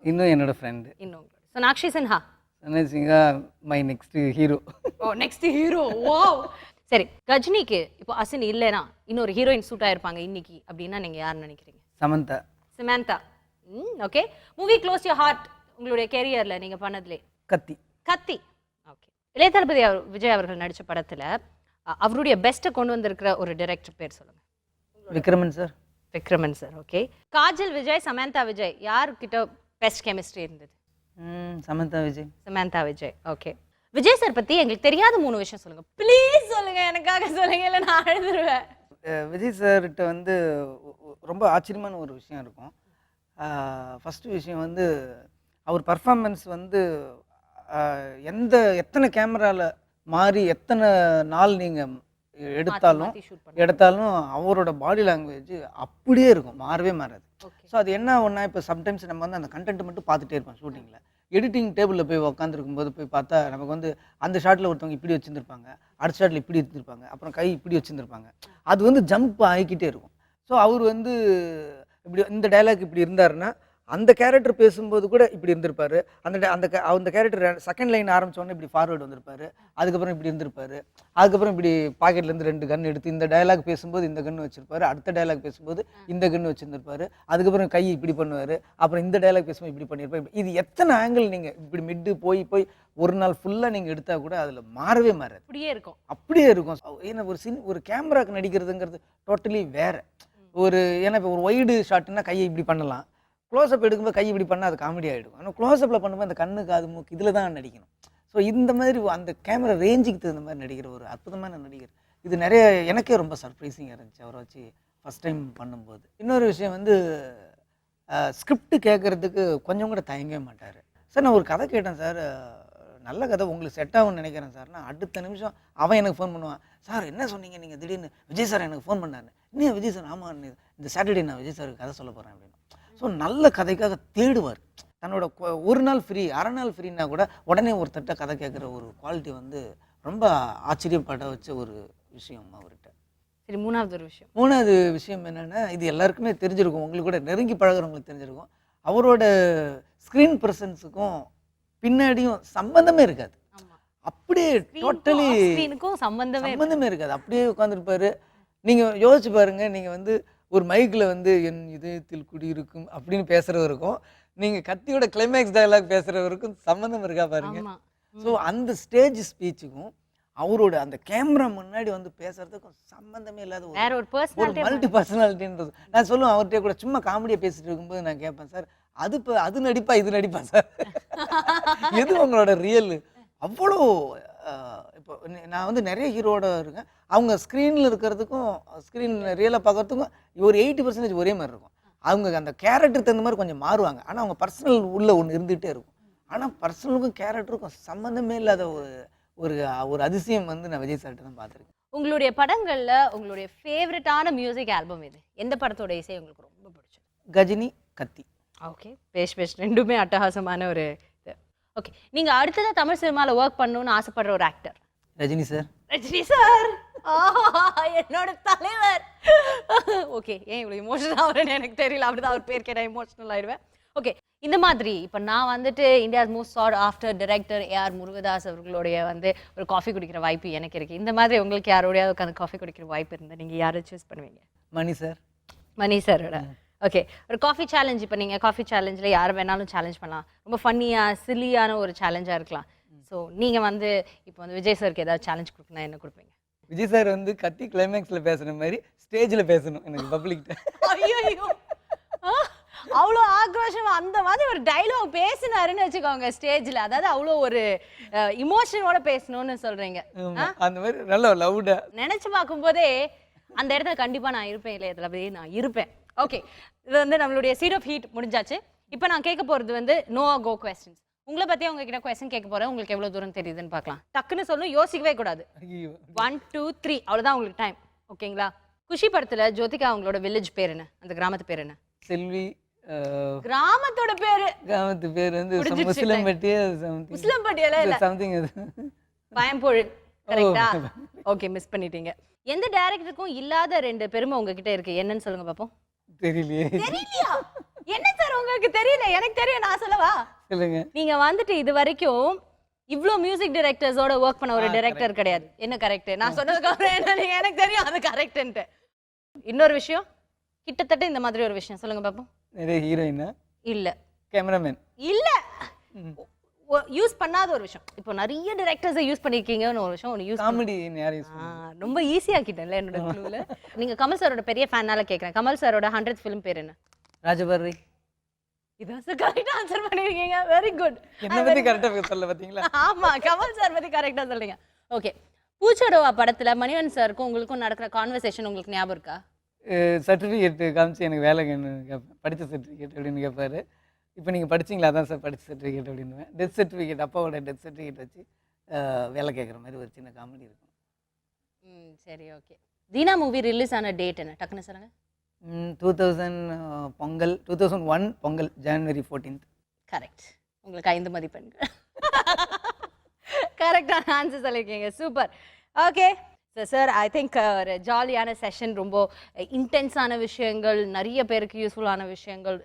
இன்னும் என்னோட ஃப்ரெண்டு. இன்னும் Sonakshi Sinha. Sonakshi Sinha my next hero. Oh next hero. Wow. சரி, கஜினிக்கு இப்போ அசின் இல்லைனா இன்னொரு ஹீரோயின் சூட் ஆயிருப்பாங்க இன்னைக்கு அப்படின்னா நீங்க யார் நினைக்கிறீங்க? Samantha. Samantha. Okay. Movie close your heart உங்களுடைய கெரியர்ல நீங்க பண்ணதுலே? கத்தி. கத்தி. ஓகே. இளைய தளபதி விஜய் அவர்கள் நடிச்ச படத்துல அவருடைய பெஸ்ட்டை கொண்டு வந்திருக்கிற ஒரு டைரக்டர் பேர் சொல்லுங்க. Vikraman sir. Vikraman sir. Okay. Kajal Vijay, Samantha Vijay யார்கிட்ட பெஸ்ட் கெமிஸ்ட்ரி இருந்தது? சமந்தா விஜய். சமந்தா விஜய். ஓகே. விஜய் சார் பத்தி எங்களுக்கு தெரியாத 3 விஷயம் சொல்லுங்க ப்ளீஸ். சொல்லுங்க, எனக்காக சொல்லுங்க, இல்லை நான் அழுதுருவேன். விஜய் சார்கிட்ட வந்து ரொம்ப ஆச்சரியமான ஒரு விஷயம் இருக்கும். ஃபஸ்ட்டு விஷயம் வந்து அவர் பர்ஃபார்மன்ஸ் வந்து எத்தனை கேமராவில் மாறி எத்தனை நாள் நீங்கள் எடுத்தாலும் அவரோட பாடி லாங்குவேஜ் அப்படியே இருக்கும், மாறவே மாறாது. ஸோ அது என்ன ஒன்றா இப்போ சம்டைம்ஸ் நம்ம வந்து அந்த கண்டென்ட் மட்டும் பார்த்துட்டே இருப்போம். ஷூட்டிங்கில் எடிட்டிங் டேபிளில் போய் உட்காந்துருக்கும் போது போய் பார்த்தா நமக்கு வந்து அந்த ஷாட்டில் ஒருத்தவங்க இப்படி வச்சுருந்துருப்பாங்க, அடுத்த ஷாட்டில் இப்படி வச்சுருப்பாங்க, அப்புறம் கை இப்படி வச்சுருந்துருப்பாங்க. அது வந்து ஜம்ப் ஆகிக்கிட்டே இருக்கும். ஸோ அவர் வந்து இப்படி இந்த டைலாக் இப்படி இருந்தாருன்னா அந்த கேரக்டர் பேசும்போது கூட இப்படி இருந்திருப்பாரு. அந்த கேரக்டர் செகண்ட் லைன் ஆரம்பிச்சோடனே இப்படி ஃபார்வர்டு வந்திருப்பாரு, அதுக்கப்புறம் இப்படி இருந்திருப்பாரு, அதுக்கப்புறம் இப்படி பாக்கெட்லேருந்து 2 கன் எடுத்து இந்த டைலாக் பேசும்போது இந்த கன்று வச்சிருப்பாரு, அடுத்த டைலாக் பேசும்போது இந்த கன்று வச்சிருந்திருப்பாரு, அதுக்கப்புறம் கை இப்படி பண்ணுவார், அப்புறம் இந்த டைலாக் பேசும்போது இப்படி பண்ணியிருப்பாரு. இது எத்தனை ஆங்கிள் நீங்கள் இப்படி மிட்டு போய் ஒரு நாள் ஃபுல்லாக நீங்கள் எடுத்தால் கூட அதில் மாறவே மாறாது, அப்படியே இருக்கும். ஏன்னா ஒரு கேமராக்கு நடிக்கிறதுங்கிறது டோட்டலி வேற. ஏன்னா இப்போ ஒரு ஒய்டு ஷாட்னா கையை இப்படி பண்ணலாம், க்ளோஸ்அப் எடுக்கும்போது கை இப்படி பண்ணால் அது காமெடி ஆகிடும். ஆனால் க்ளோஸ்அப்பில் பண்ணும்போது அந்த கண்ணு காது மூக்கு இதில் தான் நடிக்கணும். ஸோ இந்த மாதிரி அந்த கேமரா ரேஞ்சுக்கு தகுந்த மாதிரி நடிக்கிற ஒரு அற்புதமான நடிகர். இது நிறைய எனக்கே ரொம்ப சர்ப்ரைசிங்காக இருந்துச்சு அவரை வச்சு ஃபஸ்ட் டைம் பண்ணும்போது. இன்னொரு விஷயம் வந்து ஸ்கிரிப்ட் கேட்குறதுக்கு கொஞ்சம் கூட தயங்கவே மாட்டார். சார் நான் ஒரு கதை கேட்டேன் சார், நல்ல கதை உங்களுக்கு செட் ஆகும்னு நினைக்கிறேன் சார்னா அடுத்த நிமிஷம் அவன் எனக்கு ஃபோன் பண்ணுவான், சார் என்ன சொன்னீங்க நீங்கள் திடீர்னு? விஜய் சார் எனக்கு ஃபோன் பண்ணாரு. இன்னும் விஜய் சார் ஆமாம் இந்த சாட்டர்டே நான் விஜய் சாருக்கு கதை சொல்ல போகிறேன் அப்படின்னு. ஸோ நல்ல கதைக்காக தேடுவார். தன்னோட ஒரு நாள் ஃப்ரீ, அரை நாள் ஃப்ரீன்னா கூட உடனே ஒருத்தட்ட கதை கேட்குற ஒரு குவாலிட்டி வந்து ரொம்ப ஆச்சரியப்பட வச்ச ஒரு விஷயம் அவர்கிட்ட. சரி, மூணாவது விஷயம் என்னென்னா, இது எல்லாருக்குமே தெரிஞ்சிருக்கும், உங்களுக்கு கூட நெருங்கி பழகிறவங்களுக்கு தெரிஞ்சிருக்கும், அவரோட ஸ்க்ரீன் ப்ரெசன்ஸுக்கும் பின்னாடியும் சம்பந்தமே இருக்காது. அப்படியே டோட்டலி சம்பந்தமே இருக்காது, அப்படியே உட்காந்துருப்பாரு. நீங்கள் யோசிச்சு பாருங்க, நீங்கள் வந்து ஒரு மைக்கில் வந்து என் இதயத்தில் குடியிருக்கும் அப்படின்னு பேசுகிறவருக்கும் நீங்கள் கத்தியோட கிளைமேக்ஸ் டயலாக் பேசுகிறவருக்கும் சம்மந்தம் இருக்கா பாருங்க. ஸோ அந்த ஸ்டேஜ் ஸ்பீச்சுக்கும் அவரோட அந்த கேமரா முன்னாடி வந்து பேசுறதுக்கும் சம்பந்தமே இல்லாத வேற ஒரு ஒரு பர்சனாலிட்டி மல்டி பர்சனாலிட்டின்றது. நான் சொல்லுவேன் அவர்கிட்ட கூட சும்மா காமெடியாக பேசிட்டு இருக்கும்போது நான் கேட்பேன், சார் அது நடிப்பா இது நடிப்பா சார், எது உங்களோட ரியல்? அவ்வளோ இப்போ நான் வந்து நிறைய ஹீரோட இருக்கேன், அவங்க ஸ்க்ரீனில் இருக்கிறதுக்கும் ஸ்க்ரீன் ரியலாக பார்க்கறதுக்கும் ஒரு 80% ஒரே மாதிரி இருக்கும். அவங்க அந்த கேரக்டர் தகுந்த மாதிரி கொஞ்சம் மாறுவாங்க, ஆனால் அவங்க பர்சனல் உள்ள ஒன்று இருந்துகிட்டே இருக்கும். ஆனால் பர்சனலுக்கும் கேரக்டருக்கும் சம்மந்தமே இல்லாத ஒரு ஒரு அதிசயம் வந்து நான் விஜய் சார்கிட்ட தான் பார்த்துருக்கேன். உங்களுடைய படங்கள்ல உங்களுடைய ஃபேவரட்டான மியூசிக் ஆல்பம் எது? எந்த படத்தோட இசை உங்களுக்கு ரொம்ப பிடிச்சது? கஜினி, கத்தி. ஓகே, பேஷ் ரெண்டுமே அட்டகாசமான ஒரு இது. ஓகே, நீங்க அடுத்ததா தமிழ் சினிமாவில் ஒர்க் பண்ணணும்னு ஆசைப்படுற ஒரு actor? Rajini sir. Rajini sir என்னோட தலைவர். ஓகே, ஏன் இவ்வளோ இமோஷனல் ஆகுறேன்னு எனக்கு தெரியல, அப்படிதான் அவர் பேர் கேட்டால் இமோஷனல் ஆயிடுவேன். ஓகே, இந்த மாதிரி இப்போ நான் வந்துட்டு India's most sought after director AR Murugadoss அவர்களுடைய வந்து ஒரு காஃபி குடிக்கிற வாய்ப்பு எனக்கு இருக்குது. இந்த மாதிரி உங்களுக்கு யாரோடையாவது உட்காந்து காஃபி குடிக்கிற வாய்ப்பு இருந்தால் நீங்கள் யாரை சூஸ் பண்ணுவீங்க? மணி சார். மணி சாரோட. ஓகே, ஒரு காஃபி சேலஞ்ச், இப்போ நீங்கள் காஃபி சேலஞ்சில் யார் வேணாலும் சேலஞ்ச் பண்ணலாம், ரொம்ப ஃபன்னியாக சில்லியான ஒரு சேலஞ்சாக இருக்கலாம். ஸோ நீங்கள் வந்து இப்போ வந்து விஜய் சாருக்கு ஏதாவது சேலஞ்ச் கொடுக்கணும், என்ன கொடுப்பீங்க? விஜய் சார் வந்து கத்தி கிளைமேக்ஸில் பேசுகிற மாதிரி ஸ்டேஜில் பேசணும் எனக்கு பப்ளிக்கிட்ட. ஐயோ, அவ்வளோ ஆக்ரோஷமா அந்த மாதிரி ஒரு டைலாக் பேசினாருன்னு வச்சுக்கோங்க ஸ்டேஜில், அதாவது அவ்வளோ ஒரு இமோஷனோட பேசணும்னு சொல்றீங்க. அந்த மாதிரி நல்ல லவுடா நினைச்சு பார்க்கும்போதே அந்த இடத்துல கண்டிப்பா நான் இருப்பேன், இல்லையா தளபதி, நான் இருப்பேன். ஓகே, இது வந்து நம்மளுடைய சீட் ஆஃப் ஹீட் முடிஞ்சாச்சு. இப்போ நான் கேட்க போறது வந்து நோ கோ கொஸ்டின்ஸ். உங்களை பத்தி உங்ககிட்ட கொஸ்டின் கேட்க போறேன், உங்களுக்கு எவ்வளவு தூரம் தெரியுதுன்னு பார்க்கலாம். டக்குன்னு சொல்லணும், யோசிக்கவே கூடாது. 1 2 3 அவ்வளவுதான் உங்களுக்கு டைம். ஓகேங்களா? குஷி படத்துல ஜோதிகா அவங்களோட வில்லேஜ் பேர் என்ன? அந்த கிராமத்து பேர் என்ன? செல்வி. கிராமத்தோட பேரு? கிராமத்து பேர் வந்து முஸ்லிம்பட்டி இல்ல சம்திங் அது பயம்பொழு. கரெக்ட்டா? ஓகே, மிஸ் பண்ணிட்டீங்க. எந்த டைரக்டருக்கும் இல்லாத 2 பெருமை உங்ககிட்ட இருக்கு, என்னன்னு சொல்லுங்க பாப்போம். தெரியலையே. தெரியலையா? என்ன சார் உங்களுக்கு தெரியல? எனக்கு தெரியும், நான் சொல்லவா? சொல்லுங்க. நீங்க வந்துட்டு இது வரைக்கும் இவ்ளோ மியூசிக் டைரக்டர்ஸோட ஒர்க் பண்ண ஒரு டைரக்டர் கிடையாது. என்ன கரெக்ட்? நான் சொன்னதுக்கு அப்புறம் என்ன நீங்க எனக்கு தெரியும் அது கரெக்ட்ன்ட்டு. இன்னொரு விஷயம், கிட்டத்தட்ட இந்த மாதிரி ஒரு விஷயம் சொல்லுங்க பாப்போம். நிறைய ஹீரோயினா? இல்ல. கேமராமேன்? இல்ல. யூஸ் பண்ணாத ஒரு விஷயம். இப்போ நிறைய டைரக்டர்ஸ் யூஸ் பண்ணிருக்கீங்கன்னு ஒரு விஷயம், ஒரு யூஸ் காமெடி யார் யூஸ் ரொம்ப ஈஸியா கிட்டல என்னோட க்ளூல. நீங்க கமல் சாரோட பெரிய ஃபேனால கேக்குறேன். கமல் சாரோட 100th ஃபிலிம் பேர் என்ன? ராஜபார்வை. இதான் சார் கரெக்ட்டா ஆன்சர் பண்ணிருக்கீங்க. Very good. என்ன பத்தி கரெக்ட்டா சொல்ல பாத்தீங்களா? ஆமா, கமல் சார் பத்தி கரெக்ட்டா சொல்றீங்க. ஓகே, பூச்சோடவா படத்துல மணிவன் சாருக்கும் உங்களுக்கும் நடக்கிற கான்வர்சேஷன் உங்களுக்கு ஞாபகம் இருக்கா? சர்டிஃபிகேட் காமிச்சு எனக்கு வேலைன்னு கேட்பேன், படித்த சர்டிஃபிகேட் அப்படின்னு கேட்பாரு. இப்போ நீங்கள் படிச்சிங்களா? அதான் சார் படித்த சர்டிஃபிகேட் அப்படின்னுவேன். டெத் சர்டிஃபிகேட், அப்பாவோட டெத் சர்டிஃபிகேட் வச்சு வேலை கேட்குற மாதிரி ஒரு சின்ன காமெடி இருக்கும். சரி, ஓகே. தீனா மூவி ரிலீஸ் ஆன டேட் என்ன? டக்குன்னு சொல்லுங்க. 2000 Pongal, 2001 Pongal, January 14th. Correct. உங்களுக்கு 5 மதிப்பெண்கள். கரெக்டான ஆன்சர் சொல்லியிருக்கீங்க. Super. Okay sir, I think ஒரு ஜாலியான செஷன், ரொம்ப இன்டென்ஸான விஷயங்கள், நிறைய பேருக்கு யூஸ்ஃபுல்லான விஷயங்கள்.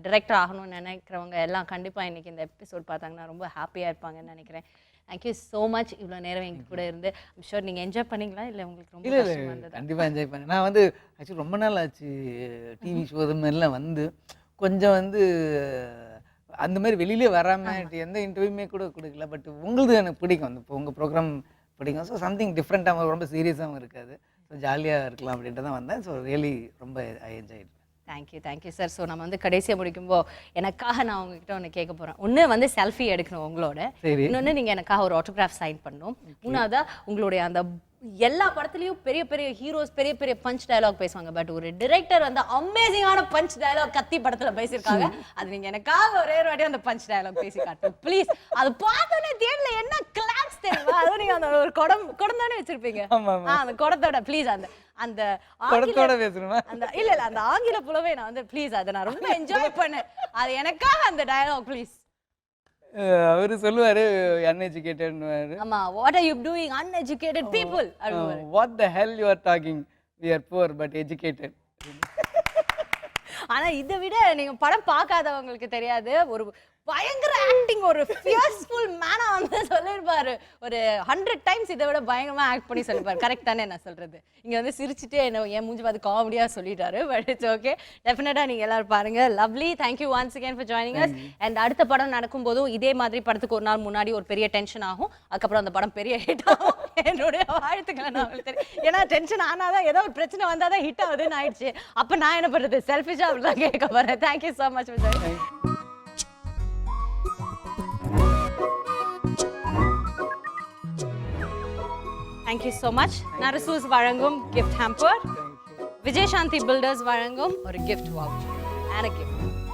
டைரக்டர் ஆகணும்னு நினைக்கிறவங்க எல்லாம் கண்டிப்பாக இன்றைக்கி இந்த எபிசோட் பார்த்தாங்கன்னா ரொம்ப ஹாப்பியாக இருப்பாங்கன்னு நினைக்கிறேன். தேங்க்யூ ஸோ மச் இவ்வளோ நேரம் எங்கள் கூட இருந்து. ஐம் ஷூர் நீங்கள் என்ஜாய் பண்ணிங்களா இல்லை உங்களுக்கு ரொம்ப கஷ்டமா இருந்ததா? கண்டிப்பாக என்ஜாய் பண்ணேன். நான் வந்து ஆக்சுவலி ரொம்ப நாள் ஆச்சு டிவி ஷோ இது மாதிரிலாம் வந்து கொஞ்சம் வந்து அந்த மாதிரி வெளியிலே வராமல் எந்த இன்டர்வியூமே கூட கொடுக்கல. பட் உங்களுக்கு எனக்கு பிடிக்கும், அந்த இப்போ உங்கள் ப்ரோக்ராம் பிடிக்கும். ஸோ சம்திங் டிஃப்ரெண்ட்டாகவும் ரொம்ப சீரியஸாகவும் இருக்காது, ஸோ ஜாலியாக இருக்கலாம் அப்படின்ட்டு தான் வந்தேன். ஸோ ரியலி ரொம்ப I enjoy. Thank you sir. So நம்ம வந்து கடைசியாக முடிக்கும்போது எனக்காக நான் உங்ககிட்ட ஒன்று கேட்க போகிறேன். ஒன்று வந்து செல்ஃபி எடுக்கணும் உங்களோட, இன்னொன்று நீங்கள் எனக்காக ஒரு ஆட்டோகிராஃப் சைன் பண்ணணும். மூணாவதா உங்களுடைய அந்த எல்லா படத்துலையும் பெரிய பெரிய ஹீரோஸ் பெரிய பெரிய பஞ்ச் டயலாக் பேசுவாங்க, பட் ஒரு டிரெக்டர் வந்து அமேசிங்கான பஞ்ச் டயலாக் கத்தி படத்தில் பேசியிருக்காங்க. அது நீங்கள் எனக்காக ஒரே ஒரு வாட்டி அந்த பஞ்ச் டயலாக் பேசி காட்டும் ப்ளீஸ். அது பார்த்தோன்னே தேடல என்ன கிளாப்ஸ் தெரியுமா? அதுவும் நீங்கள் அந்த ஒரு குடம் தானே வச்சிருப்பீங்க, அந்த குடத்தோட ப்ளீஸ் அந்த அந்த அந்த இல்ல அந்த ஆங்கில புலவை நான் வந்து ப்ளீஸ் அதை நான் ரொம்ப என்ஜாய் பண்ணேன். அது எனக்காக அந்த டயலாக் ப்ளீஸ். அவர் சொல்லுவாரு uneducated. ஆமா, what are you doing uneducated people? What the hell you are talking? We are poor but educated. ஆனா இதை விட நீங்க படம் பார்க்காதவங்களுக்கு தெரியாது, ஒரு பயங்கர ஆக்டிங், ஒரு ஃபியர்ஸ்ஃபுல் மேனா வந்து சொல்லிருப்பாரு. ஒரு 100 டைம்ஸ் இதை விட பயங்கரமா ஆக்ட் பண்ணி சொல்லிருப்பாரு. கரெக்ட் தானே நான் சொல்றது? இங்க வந்து சிரிச்சுட்டே என்ன என் மூஞ்சி பார்த்து காமெடியா சொல்லிட்டாரு. பட் இட்ஸ் ஓகே, டெஃபினட்டா நீங்க எல்லாரும் பாருங்க. Lovely, thank you once again for joining us. And அடுத்த படம் நடக்கும் போதும் இதே மாதிரி படத்துக்கு ஒரு நாள் முன்னாடி ஒரு பெரிய டென்ஷன் ஆகும், அதுக்கப்புறம் அந்த படம் பெரிய ஹிட் ஆகும். என்னுடைய வாழ்த்துக்களை நான் உங்களுக்கு தெரியும். ஏன்னா டென்ஷன் ஆனாதான் ஏதோ ஒரு பிரச்சனை வந்தாதான் ஹிட் ஆகுதுன்னு ஆயிடுச்சு. அப்ப நான் என்ன பண்றது? செல்ஃபிஷா அப்படிதான் கேட்க போறேன். Thank you so much for joining. Thank you so much. Narasus வழங்கும் gift hamper, விஜயசாந்தி பில்டர்ஸ் வழங்கும் ஒரு gift voucher and a gift.